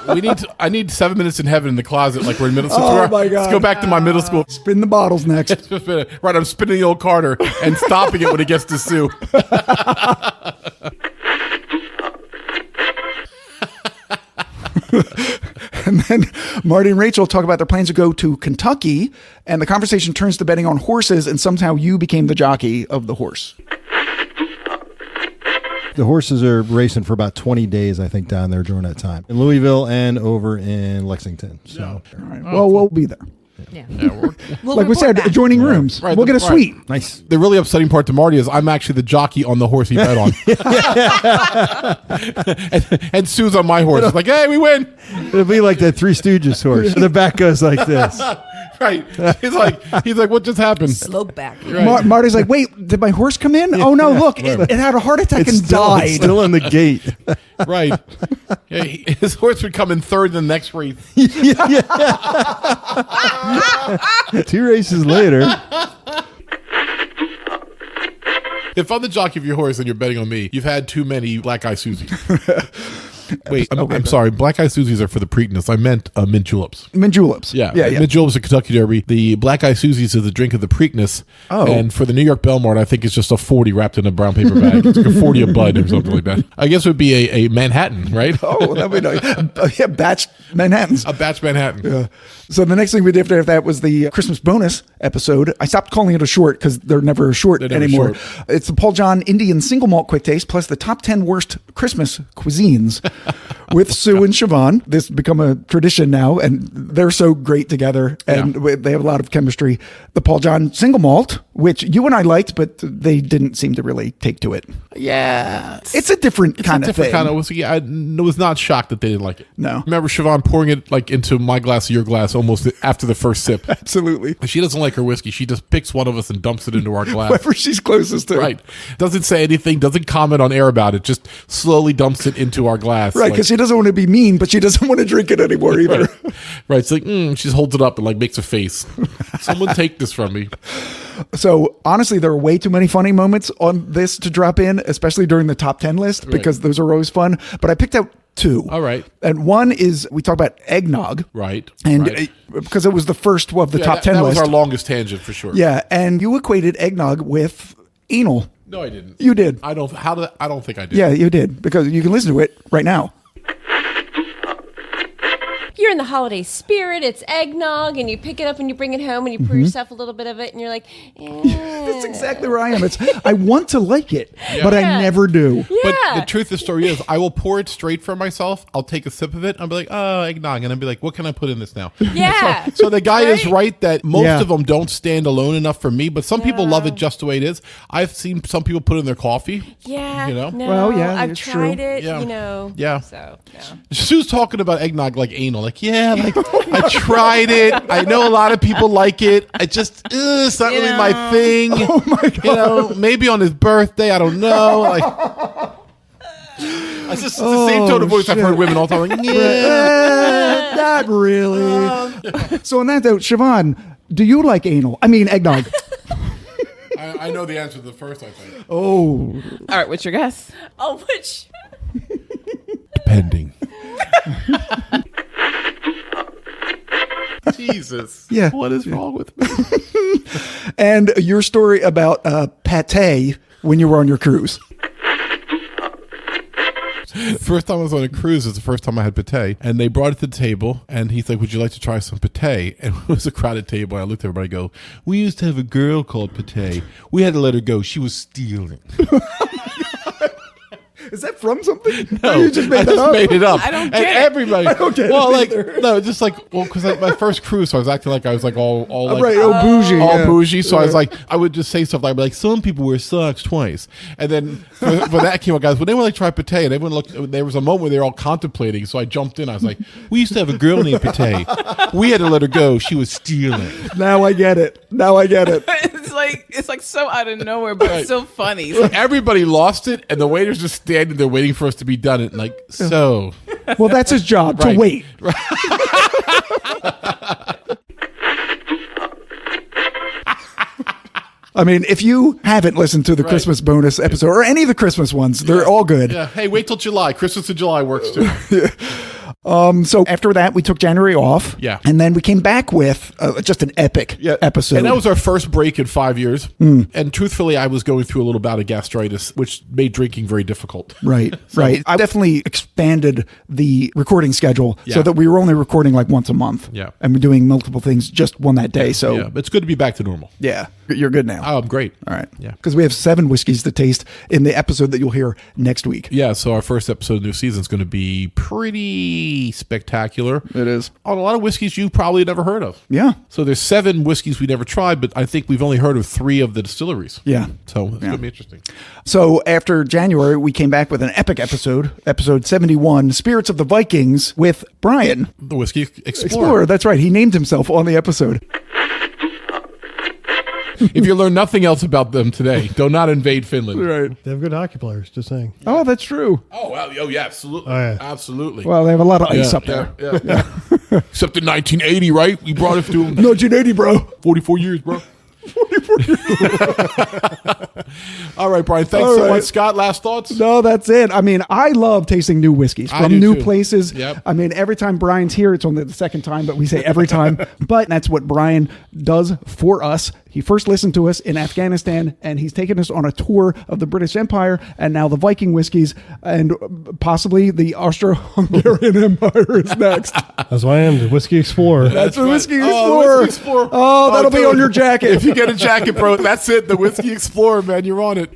I need 7 minutes in heaven in the closet, like we're in middle school. Oh my God. Let's go back to my middle school. Spin the bottles next. Right, I'm spinning the Old Carter and stopping it when it gets to Sue. And then Marty and Rachel talk about their plans to go to Kentucky, and the conversation turns to betting on horses, and somehow you became the jockey of the horse. The horses are racing for about 20 days, I think, down there during that time. In Louisville and over in Lexington. So, All right. Well, we'll be there. Yeah. Like we said, adjoining rooms. Right, we'll get a suite. Nice. The really upsetting part to Marty is I'm actually the jockey on the horse he bet on. and Sue's on my horse. It's like, hey, we win. It'll be like that Three Stooges horse. The back goes like this. Right. He's like, what just happened? Slow back. Right. Marty's like, wait, did my horse come in? Oh, no, look, it had a heart attack and died. It's still in the gate. Right. Yeah, his horse would come in third in the next race. 2 races later. If I'm the jockey of your horse and you're betting on me, you've had too many Black Eye Susie. Wait, I'm sorry. Black Eyed Susies are for the Preakness. I meant mint juleps. Mint juleps. Yeah. Yeah. Mint juleps at Kentucky Derby. The Black Eyed Susies is the drink of the Preakness. Oh. And for the New York Belmont, I think it's just a 40 wrapped in a brown paper bag. It's like a 40 a bud or something like that. I guess it would be a Manhattan, right? Oh, that would be nice. Yeah, batch Manhattans. A batch Manhattan. Yeah. So the next thing we did after that was the Christmas bonus episode. I stopped calling it a short because they're never a short They're never anymore. short. It's the Paul John Indian Single Malt Quick Taste plus the top 10 worst Christmas cuisines with Sue and Siobhan. This has become a tradition now, and they're so great together, and they have a lot of chemistry. The Paul John Single Malt, which you and I liked, but they didn't seem to really take to it. Yeah. It's a different kind of thing. I was not shocked that they didn't like it. No. Remember Siobhan pouring it like into my glass or your glass almost after the first sip. Absolutely. She doesn't like her whiskey. She just picks one of us and dumps it into our glass. Whoever she's closest to. Right. Doesn't say anything, doesn't comment on air about it, just slowly dumps it into our glass. Right, because she doesn't want to be mean, but she doesn't want to drink it anymore either. Right. It's like, she just holds it up and like makes a face. Someone take this from me. So honestly, there are way too many funny moments on this to drop in, especially during the top 10 list, because those are always fun. But I picked out two. All right. And one is, we talk about eggnog. Right. And because it was the first of the top 10 that list. was our longest tangent for sure. Yeah. And you equated eggnog with anal. No, I didn't. You did. I don't think I did. Yeah, you did. Because you can listen to it right now. You're in the holiday spirit. It's eggnog, and you pick it up and you bring it home and you pour yourself a little bit of it, and you're like, That's exactly where I am. I want to like it, but I never do. But the truth of the story is, I will pour it straight for myself. I'll take a sip of it. I'll be like, oh, eggnog. And I'll be like, what can I put in this now? Yeah. So the guy is right that most of them don't stand alone enough for me, but some people love it just the way it is. I've seen some people put it in their coffee. Yeah. You know? No, Well, yeah, I've it's tried true. it, Yeah. you know. Yeah. So, no. Sue's talking about eggnog like anal. Like, yeah, like I tried it. I know a lot of people like it. I just, it's not really my thing. Oh my God. You know, maybe on his birthday, I don't know. Like, it's just the same tone of voice I've heard women all the time. Like, yeah. Not really. So on that note, Siobhan, do you like anal? I mean, eggnog. I know the answer to the first, I think. Oh. All right, what's your guess? Oh, which? Depending. Jesus. Yeah. What is wrong with me? And your story about pate when you were on your cruise. First time I was on a cruise is the first time I had pate, and they brought it to the table, and he's like, would you like to try some pate? And it was a crowded table. I looked at everybody and go, we used to have a girl called Pate. We had to let her go. She was stealing. Is that from something? No, You just made that up? made it up. I don't And get it. everybody. I don't get it well, like, either. no, just like, well, because like my first cruise, so I was acting like I was like all like, Right, bougie. all yeah. bougie. So I was like, I would just say stuff like, some people wear socks twice. And then when that came out, guys, when they were like, try pate, and everyone looked, there was a moment where they were all contemplating. So I jumped in. I was like, we used to have a girl named Pate. We had to let her go. She was stealing. Now I get it. It's like so out of nowhere, but it's so funny. Everybody lost it, and the waiter's just standing there waiting for us to be done. And like, so. Well, that's his job, to Right. wait. I mean, if you haven't listened to the Christmas bonus episode or any of the Christmas ones, they're all good. Yeah. Hey, wait till July. Christmas in July works too. So after that, we took January off. Yeah. And then we came back with just an epic episode. And that was our first break in 5 years. And truthfully, I was going through a little bout of gastritis, which made drinking very difficult. Right, right. I definitely expanded the recording schedule so that we were only recording like once a month. Yeah. And we're doing multiple things, just one that day. So Yeah, but it's good to be back to normal. yeah, you're good now. Oh, I'm great. All right. Yeah. Because we have 7 whiskeys to taste in the episode that you'll hear next week. Yeah, so our first episode of the new season is going to be pretty spectacular. It is. On a lot of whiskeys you probably never heard of. Yeah. So there's 7 whiskeys we never tried, but I think we've only heard of 3 of the distilleries. Yeah. So it's going to be interesting. So after January, we came back with an epic episode, episode 71, Spirits of the Vikings, with Brian. The Whiskey Explorer. Explorer, that's right. He named himself on the episode. If you learn nothing else about them today, do not invade Finland. Right. They have good hockey players, just saying. Oh, that's true. Oh, well, yeah, absolutely. Oh, yeah. Absolutely. Well, they have a lot of ice up there. Yeah. Except in 1980, right? We brought it to them. 1980, bro. 44 years, bro. All right, Brian. Thanks so much, Scott. Last thoughts? No, that's it. I mean, I love tasting new whiskeys I from do new too. places. Yep. I mean, every time Brian's here, it's only the second time, but we say every time. But that's what Brian does for us. He first listened to us in Afghanistan, and he's taken us on a tour of the British Empire and now the Viking whiskeys, and possibly the Austro-Hungarian Empire is next. That's why I am the Whiskey Explorer. That's the Whiskey Explorer. Oh, Whiskey Explorer. Oh, that'll be on your jacket. If you get a jacket, bro, that's it. The Whiskey Explorer, man. You're on it.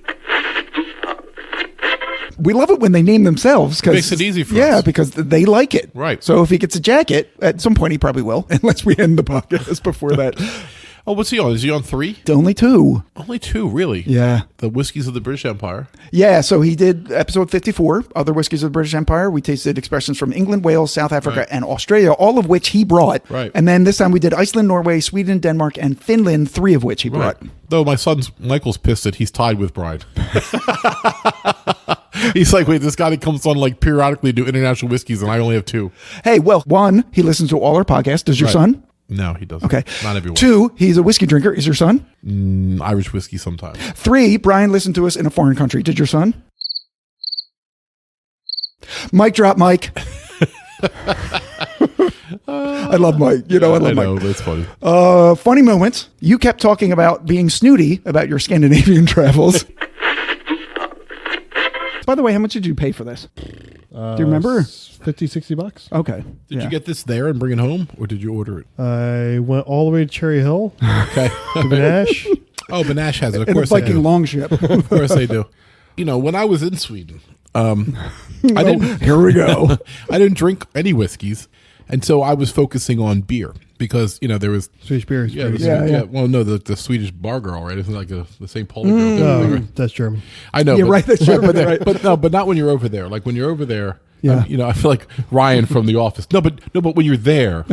We love it when they name themselves. Makes it easy for us. Yeah, because they like it. Right. So if he gets a jacket, at some point he probably will, unless we end the podcast before that. Oh, what's he on? Is he on 3? Only 2. Only 2, really? Yeah. The Whiskeys of the British Empire. Yeah, so he did episode 54, Other Whiskeys of the British Empire. We tasted expressions from England, Wales, South Africa, and Australia, all of which he brought. Right. And then this time we did Iceland, Norway, Sweden, Denmark, and Finland, 3 of which he brought. Though my son's Michael's pissed that he's tied with Brian. He's like, wait, this guy that comes on like periodically do international whiskeys, and I only have 2. Hey, well, 1, he listens to all our podcasts. Does your son? No, he doesn't. Okay. Not everyone. 2, he's a whiskey drinker. Is your son? Irish whiskey sometimes. 3, Brian listened to us in a foreign country. Did your son? Mic drop, Mike. I love Mike. You know, I love Mike. I know, that's funny. Funny moments. You kept talking about being snooty about your Scandinavian travels. By the way, how much did you pay for this? Do you remember? $50-$60. Okay. Did you get this there and bring it home, or did you order it? I went all the way to Cherry Hill. Okay. To Benash. Oh, Benash has it. Of In course a Viking they do. longship. Of course they do. You know, when I was in Sweden, I didn't. Here we go. I didn't drink any whiskeys, and so I was focusing on beer because there was Swedish beer. Yeah, Yeah. Well, no, the Swedish bar girl, right? Isn't it like the St. Pauli girl? No, that's German. I know. Yeah, right, that's German, right. But not when you're over there. Like when you're over there. Yeah. I feel like Ryan from The Office. No, but when you're there,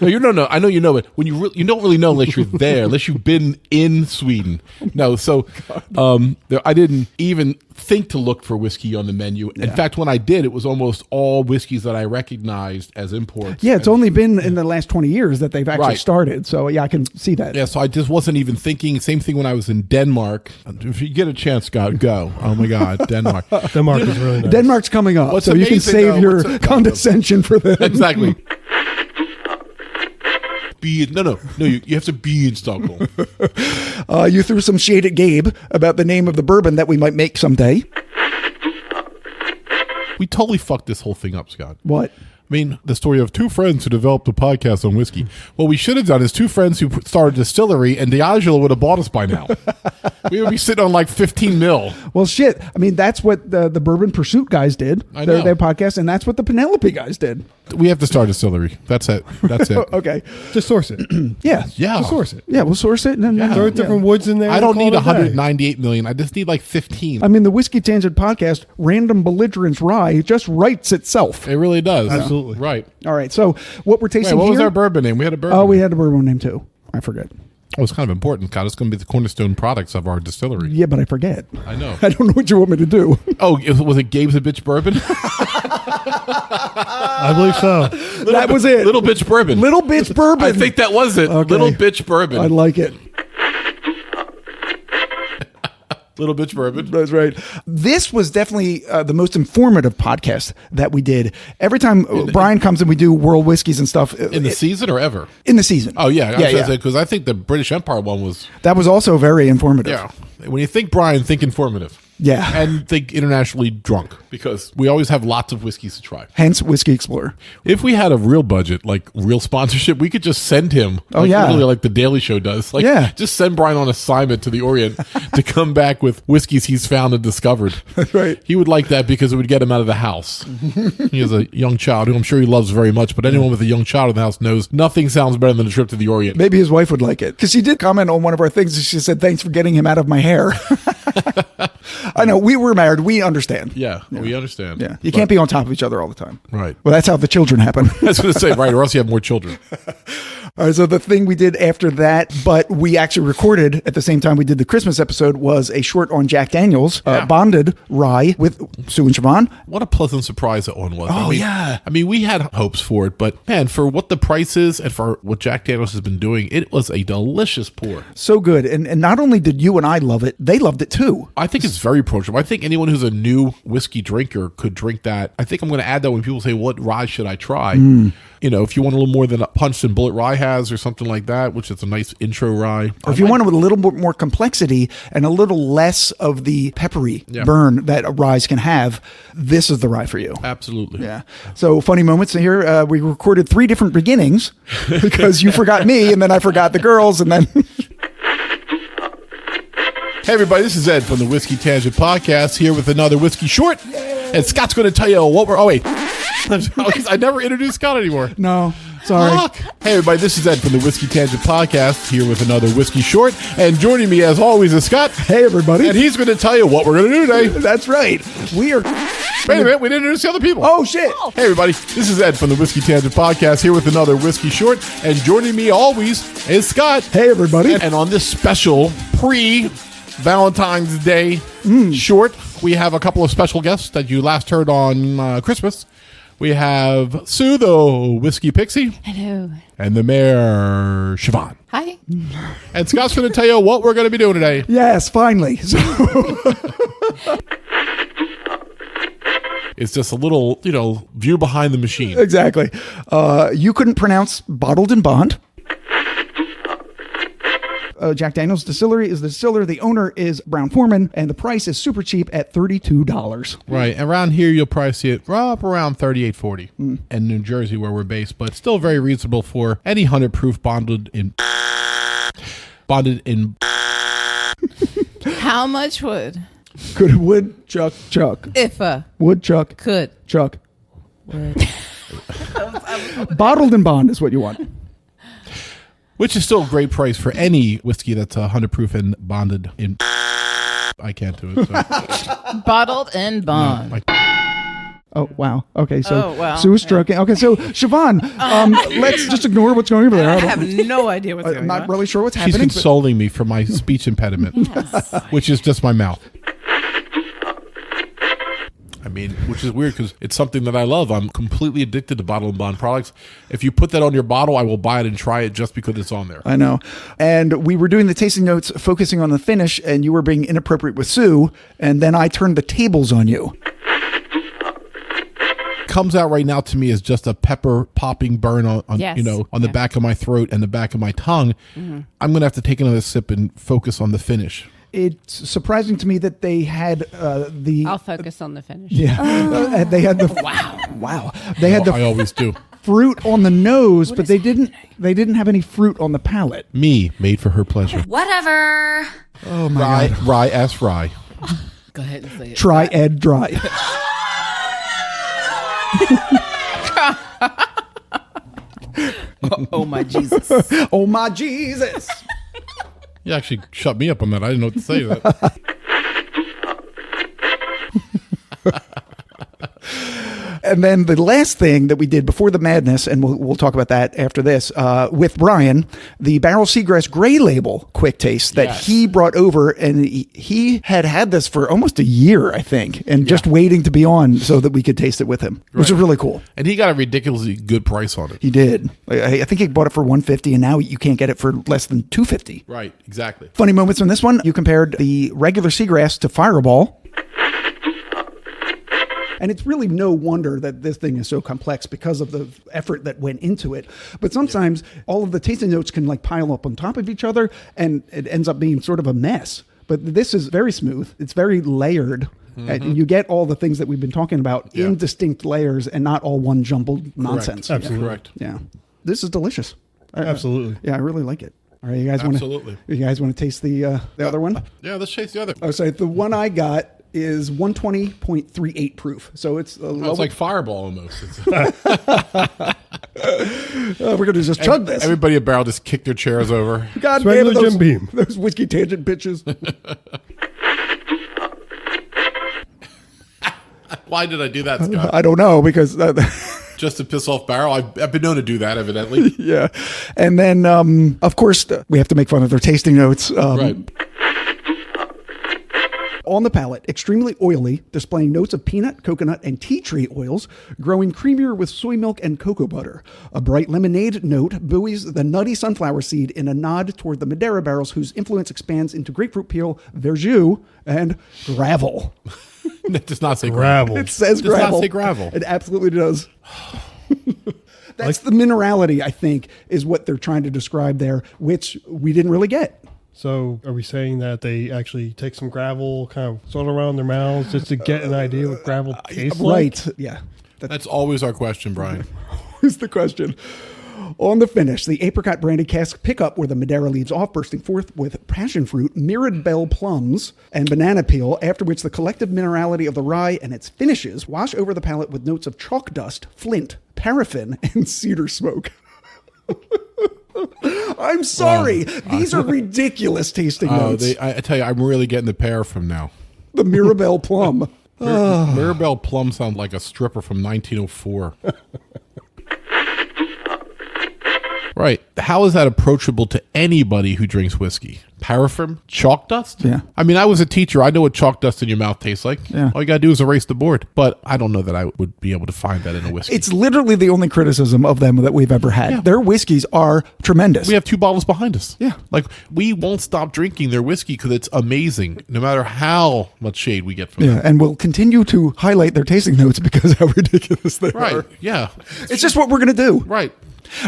no. I know you know it. When you don't really know unless you're there, unless you've been in Sweden. No, so I didn't even think to look for whiskey on the menu. In fact, when I did, it was almost all whiskeys that I recognized as imports. Yeah, it's only been in the last 20 years that they've actually Right. started. So, yeah, I can see that. Yeah, so I just wasn't even thinking. Same thing when I was in Denmark. If you get a chance, Scott, go. Oh my God, Denmark. Denmark is really nice. Denmark's coming up, What's so you can amazing, save though, your what's- condescension for them. Exactly. You have to be in Stockholm. You threw some shade at Gabe about the name of the bourbon that we might make someday. We totally fucked this whole thing up, Scott. What? I mean, the story of 2 friends who developed a podcast on whiskey. What we should have done is 2 friends who started a distillery, and Diageo would have bought us by now. We would be sitting on like 15 mil. Well, shit. I mean, that's what the Bourbon Pursuit guys did. I know. Their podcast, and that's what the Penelope guys did. We have to start a distillery. That's it. That's it. Okay. Just source it. Yeah. Yeah. Just source it. Yeah, we'll source it. And then, Throw different woods in there. I don't and call need it a day. 198 million. I just need like 15. I mean, the Whiskey Tangent podcast, Random Belligerence Rye, just writes itself. It really does. Absolutely. Right. All right. So what we're Wait, tasting what was here- our bourbon name? We had a bourbon. Oh, we had a bourbon name too. I forget. Oh, it's kind of important, Scott. It's going to be the cornerstone products of our distillery. Yeah, but I forget. I know. I don't know what you want me to do. Oh, was it Gabe's a Bitch Bourbon? I believe so. That was it. Little Bitch Bourbon. Little Bitch Bourbon. I think that was it. Okay. Little Bitch Bourbon. I like it. Little Bitch Bourbon. That's right. This was definitely the most informative podcast that we did. Every time Brian comes and we do world whiskeys and stuff. In the season or ever? In the season. Oh, yeah. Yeah. Because I think the British Empire one was... That was also very informative. Yeah. When you think Brian, think informative. Yeah. And think internationally drunk. Because we always have lots of whiskeys to try. Hence Whiskey Explorer. If we had a real budget, like real sponsorship, we could just send him. Oh, like, yeah. Literally like the Daily Show does. Like, Yeah. just send Brian on assignment to the Orient to come back with whiskeys he's found and discovered. That's right. He would like that because it would get him out of the house. He has a young child who I'm sure he loves very much, but anyone with a young child in the house knows nothing sounds better than a trip to the Orient. Maybe his wife would like it. Because she did comment on one of our things. And she said, thanks for getting him out of my hair. I know. We were married. We understand. Yeah, we understand. Yeah. You can't be on top of each other all the time. Right. Well, that's how the children happen. I was going to say, right, or else you have more children. All right, so the thing we did after that, but we actually recorded at the same time we did the Christmas episode, was a short on Jack Daniels, bonded rye with Sue and Siobhan. What a pleasant surprise that one was. Oh, yeah. I mean, we had hopes for it, but man, for what the price is and for what Jack Daniels has been doing, it was a delicious pour. So good. And not only did you and I love it, they loved it too. I think it's very approachable. I think anyone who's a new whiskey drinker could drink that. I think I'm going to add that when people say, what rye should I try? You know, if you want a little more than a punch than Bullet Rye has or something like that, which is a nice intro rye. Or if you want a little more complexity and a little less of the peppery burn that a rye can have, this is the rye for you. Absolutely. Yeah. So funny moments here. We recorded 3 different beginnings because you forgot me and then I forgot the girls and then... Hey everybody, this is Ed from the Whiskey Tangent Podcast here with another Whiskey Short. And Scott's going to tell you what we're... Oh, wait. I never introduced Scott anymore. No, sorry. Fuck. Hey everybody, this is Ed from the Whiskey Tangent Podcast here with another Whiskey Short. And joining me as always is Scott. Hey everybody. And he's going to tell you what we're going to do today. That's right. We are... Wait a minute, we didn't introduce the other people. Oh, shit. Hey everybody, this is Ed from the Whiskey Tangent Podcast here with another Whiskey Short. And joining me always is Scott. Hey everybody. And on this special pre-Valentine's Day short, we have a couple of special guests that you last heard on Christmas. We have Sue, the Whiskey Pixie. Hello. And the Mayor, Siobhan. Hi. And Scott's going to tell you what we're going to be doing today. Yes, finally. So it's just a little, view behind the machine. Exactly. You couldn't pronounce Bottled and Bond. Jack Daniels Distillery is the distiller. The owner is Brown-Forman, and the price is super cheap at $32. Right. Around here, you'll probably see it up around $38.40 in New Jersey, where we're based, but still very reasonable for any 100 proof bonded in. How much would? Could wood chuck. If wood chuck. Could. Chuck. Would. Bottled and Bond is what you want. Which is still a great price for any whiskey that's 100 proof and bonded in. I can't do it. So. Bottled and Bond. No, oh, wow. Okay, so wow. Sue is stroking. Okay, so Siobhan, let's just ignore what's going over there. I have no idea what's going on. I'm not really sure what's She's happening. consoling me for my speech impediment, which is just my mouth. I mean, which is weird because it's something that I love. I'm completely addicted to Bottle and Bond products. If you put that on your bottle, I will buy it and try it just because it's on there. I know. And we were doing the tasting notes focusing on the finish, and you were being inappropriate with Sue, and then I turned the tables on you. Comes out right now to me as just a pepper popping burn on the back of my throat and the back of my tongue. Mm-hmm. I'm going to have to take another sip and focus on the finish. It's surprising to me that they had the... I'll focus on the finish. Yeah. They had the... Wow. They had I always do. Fruit on the nose, but they didn't have any fruit on the palate. Me, made for her pleasure. Whatever. Oh, my God. Rye ass rye. Go ahead and say it. Try Ed dry. Oh, my Jesus. Oh, my Jesus. You actually shut me up on that. I didn't know what to say to that. And then the last thing that we did before the madness, and we'll talk about that after this, with Brian, the Barrel Seagrass Gray Label quick taste that he brought over, and he had this for almost a year, I think, and just waiting to be on so that we could taste it with him, which is really cool. And he got a ridiculously good price on it. He did. I think he bought it for $150, and now you can't get it for less than $250. Right, exactly. Funny moments on this one. You compared the regular Seagrass to Fireball. And it's really no wonder that this thing is so complex because of the effort that went into it. But sometimes all of the tasting notes can pile up on top of each other, and it ends up being sort of a mess. But this is very smooth. It's very layered. Mm-hmm. And you get all the things that we've been talking about in distinct layers and not all one jumbled nonsense. Absolutely. Correct. Yeah. This is delicious. Absolutely. Yeah, I really like it. All right, you guys want to taste the other one? Yeah, let's taste the other. Oh, sorry. The one I got is 120.38 proof. So it's it's like Fireball almost. We're going to just chug this. Everybody at Barrel just kicked their chairs over. God damn it, Jim Beam. Those Whiskey Tangent bitches. Why did I do that, Scott? I don't know, because Just to piss off Barrel. I've been known to do that, evidently. Yeah. And then, of course, we have to make fun of their tasting notes. Right. On the palate, extremely oily, displaying notes of peanut, coconut, and tea tree oils, growing creamier with soy milk and cocoa butter. A bright lemonade note buoys the nutty sunflower seed in a nod toward the Madeira barrels whose influence expands into grapefruit peel, verjus, and gravel. It does not say gravel. It says It does gravel. not say gravel. It absolutely does. That's the minerality, I think, is what they're trying to describe there, which we didn't really get. So are we saying that they actually take some gravel, kind of sort around their mouths just to get an idea what gravel tastes like? Right. Yeah. That's always our question, Brian. Here's the question. On the finish, the apricot brandy casks pick up where the Madeira leaves off, bursting forth with passion fruit, Mirabelle plums, and banana peel, after which the collective minerality of the rye and its finishes wash over the palate with notes of chalk dust, flint, paraffin, and cedar smoke. I'm sorry. These are ridiculous tasting notes. I tell you, I'm really getting the pear from now. The Mirabelle plum. Mirabelle plum sounds like a stripper from 1904. Right. How is that approachable to anybody who drinks whiskey? Paraffin? Chalk dust? Yeah. I mean, I was a teacher. I know what chalk dust in your mouth tastes like. Yeah. All you got to do is erase the board. But I don't know that I would be able to find that in a whiskey. It's literally the only criticism of them that we've ever had. Yeah. Their whiskeys are tremendous. We have 2 bottles behind us. Yeah. Like, we won't stop drinking their whiskey because it's amazing, no matter how much shade we get from them. And we'll continue to highlight their tasting notes because how ridiculous they are. Right. Yeah. It's just what we're going to do. Right.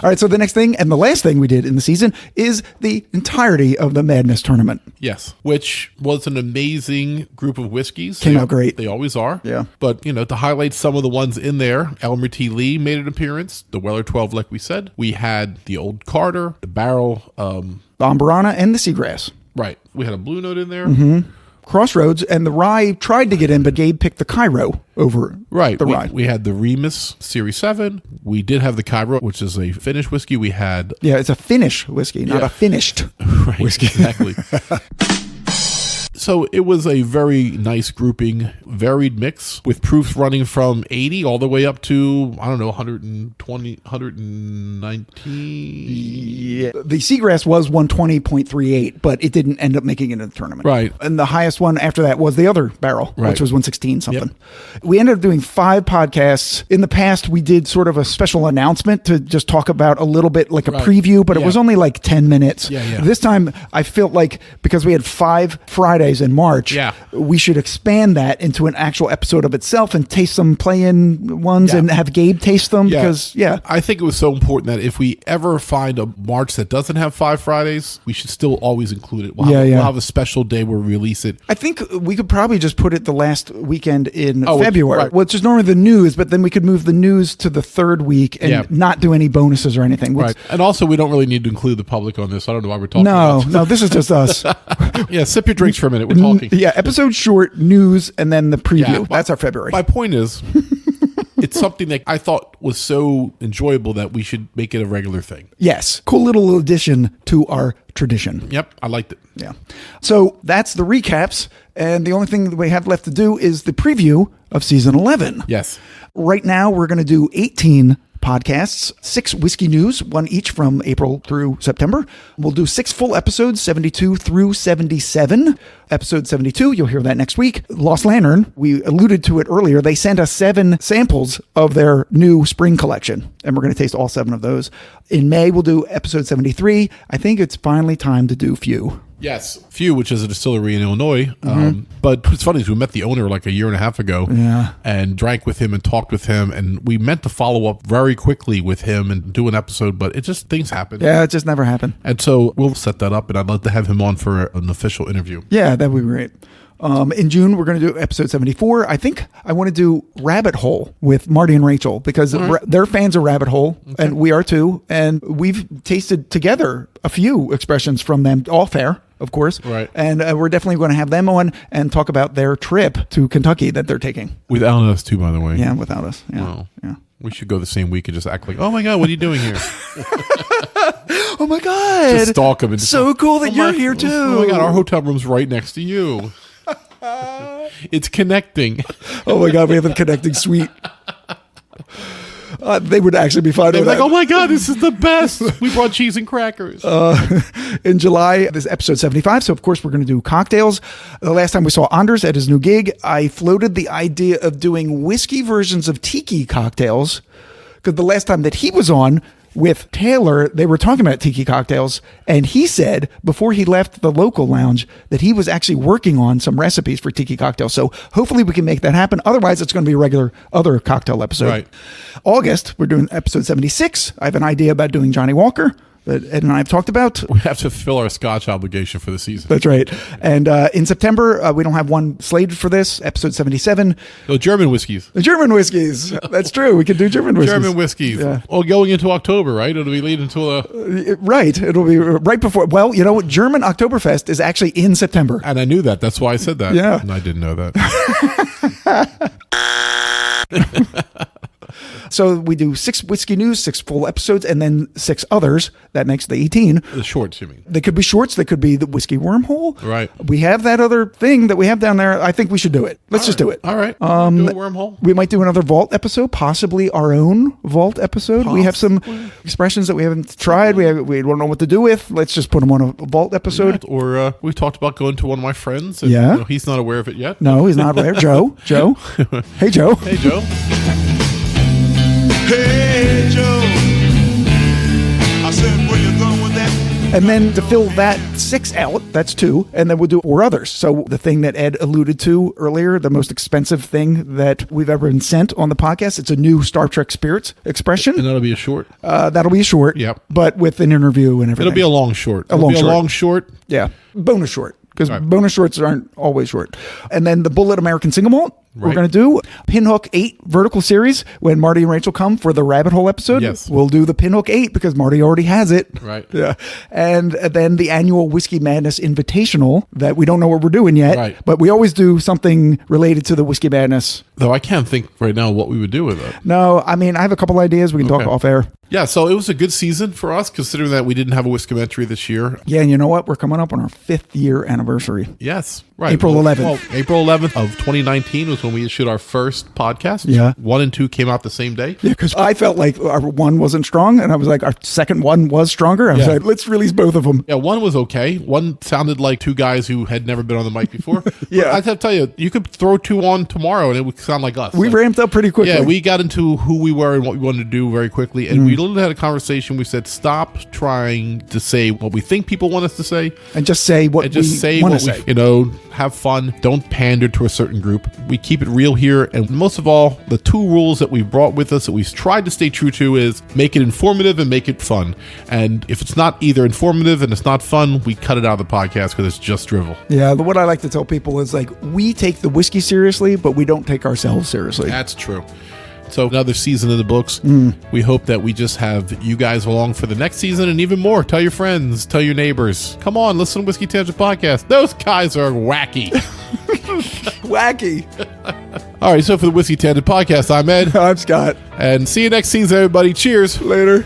All right, so the next thing and the last thing we did in the season is the entirety of the Madness tournament. Yes, which was an amazing group of whiskeys. Came out great. They always are. Yeah. But, to highlight some of the ones in there, Elmer T. Lee made an appearance, the Weller 12, like we said. We had the Old Carter, the Barrel. The Amburana and the Seagrass. Right. We had a Blue Note in there. Mm-hmm. Crossroads, and the Rye tried to get in, but Gabe picked the Cairo over the Rye. We had the Remus Series 7. We did have the Cairo, which is a Finnish whiskey. We had... Yeah, it's a Finnish whiskey, not a finished whiskey. Exactly. So it was a very nice grouping, varied mix with proofs running from 80 all the way up to, 120, 119. Yeah. The Seagrass was 120.38, but it didn't end up making it in the tournament. Right. And the highest one after that was the other barrel, Right. which was 116 something. Yep. We ended up doing 5 podcasts. In the past, we did sort of a special announcement to just talk about a little bit like a preview, but it was only like 10 minutes. Yeah. This time, I felt like because we had 5 Fridays in March, we should expand that into an actual episode of itself and taste some play-in ones and have Gabe taste them because, I think it was so important that if we ever find a March that doesn't have 5 Fridays, we should still always include it. We'll have a special day where we release it. I think we could probably just put it the last weekend in February, right. which is normally the news, but then we could move the news to the 3rd week and not do any bonuses or anything. Right. And also, we don't really need to include the public on this. I don't know why we're talking about this. No, this is just us. Yeah, sip your drinks for a minute. We're talking. Yeah, episode short, news, and then the preview. Yeah, That's our February. My point is, it's something that I thought was so enjoyable that we should make it a regular thing. Yes. Cool little addition to our tradition. Yep, I liked it. Yeah. So that's the recaps. And the only thing that we have left to do is the preview of season 11. Yes. Right now, we're going to do 18 podcasts, 6 whiskey news, 1 each from April through September. We'll do 6 full episodes, 72 through 77. Episode 72, you'll hear that next week. Lost Lantern, we alluded to it earlier. They sent us 7 samples of their new spring collection, and we're going to taste all 7 of those. In May, we'll do episode 73. I think it's finally time to do Few. Yes, Few, which is a distillery in Illinois. But what's funny is we met the owner like a year and a half ago and drank with him and talked with him. And we meant to follow up very quickly with him and do an episode, but it just, things happen. Yeah, it just never happened. And so we'll set that up, and I'd love to have him on for an official interview. Yeah, that would be great. In June, we're going to do episode 74. I think I want to do Rabbit Hole with Marty and Rachel because they're fans of Rabbit Hole, and we are too. And we've tasted together a few expressions from them, all fair, of course. Right. And we're definitely going to have them on and talk about their trip to Kentucky that they're taking. Without us, too, by the way. Yeah, without us. Yeah. Wow. Yeah. We should go the same week and just act like, oh my God, what are you doing here? Oh my God. Just stalk them. And so cool that you're here too. Oh my God, our hotel room's right next to you. It's connecting. Oh my God, we have a connecting suite. They would actually be fine They're with like, that. oh my God, this is the best. We brought cheese and crackers. In July, this is episode 75. So, of course, we're going to do cocktails. The last time we saw Anders at his new gig, I floated the idea of doing whiskey versions of tiki cocktails. Because the last time that he was on with Taylor, they were talking about tiki cocktails. And he said before he left the local lounge that he was actually working on some recipes for tiki cocktails. So hopefully we can make that happen. Otherwise, it's going to be a regular other cocktail episode. Right. August, we're doing episode 76. I have an idea about doing Johnny Walker that Ed and I have talked about. We have to fulfill our Scotch obligation for the season. That's right. And in September, we don't have one slated for this, episode 77. So German whiskeys. The German whiskeys. That's true. We could do German whiskeys. German whiskeys. Yeah. Oh, going into October, right? It'll be leading to a... Right. It'll be right before. Well, you know what? German Oktoberfest is actually in September. And I knew that. That's why I said that. Yeah. And I didn't know that. So we do 6 whiskey news, 6 full episodes, and then 6 others. That makes the 18. The shorts, you mean? They could be shorts. They could be the whiskey wormhole. Right. We have that other thing that we have down there. I think we should do it. Let's just do it. All right. Do a wormhole. We might do another vault episode, possibly our own vault episode. We have some expressions that we haven't tried. We don't know what to do with. Let's just put them on a vault episode. Yeah, or we talked about going to one of my friends. And, Yeah. he's not aware of it yet. No, he's not aware. Joe. Hey, Joe. Hey, Joe. Hey, Joe. I said, where you going with that? And then to fill that 6 out, that's 2, and then we'll do or others. So the thing that Ed alluded to earlier, the most expensive thing that we've ever been sent on the podcast, it's a new Star Trek Spirits expression. And that'll be a short. That'll be a short. Yep. But with an interview and everything. It'll be a long short. A long short. Yeah. Bonus short. Because Right. bonus shorts aren't always short. And then the Bullet American Single Malt, we're Right. going to do Pinhook 8 vertical series when Marty and Rachel come for the Rabbit Hole episode. Yes. We'll do the Pinhook 8 because Marty already has it. Right. Yeah. And then the annual Whiskey Madness Invitational that we don't know what we're doing yet. Right. But we always do something related to the Whiskey Madness. Though I can't think right now what we would do with it. No, I mean, I have a couple ideas. We can talk Okay. off air. Yeah, so it was a good season for us, considering that we didn't have a Whiskometry this year. Yeah, and you know what? We're coming up on our 5th year anniversary. Yes, right. April 11th. Well, April 11th of 2019 was when we issued our first podcast. Yeah. 1 and 2 came out the same day. Yeah, because I felt like our one wasn't strong, and I was like, our second one was stronger. I was Yeah. like, let's release both of them. Yeah, 1 was okay. 1 sounded like 2 guys who had never been on the mic before. Yeah. But I have to tell you, you could throw 2 on tomorrow and it would sound like us. We ramped up pretty quickly. Yeah, we got into who we were and what we wanted to do very quickly. And we literally had a conversation. We said, stop trying to say what we think people want us to say. And just say what And just we say want what to we, say. have fun. Don't pander to a certain group. We keep it real here. And most of all, the 2 rules that we've brought with us that we've tried to stay true to is make it informative and make it fun. And if it's not either informative and it's not fun, we cut it out of the podcast because it's just drivel. Yeah, but what I like to tell people is like, we take the whiskey seriously, but we don't take ourselves seriously. That's true. So another season in the books. We hope that we just have you guys along for the next season and even more. Tell your friends, tell your neighbors. Come on, listen to Whiskey Tangent Podcast. Those guys are wacky. Wacky. All right, so for the Whiskey Tangent Podcast, I'm Ed. I'm Scott. And see you next season, everybody. Cheers. Later.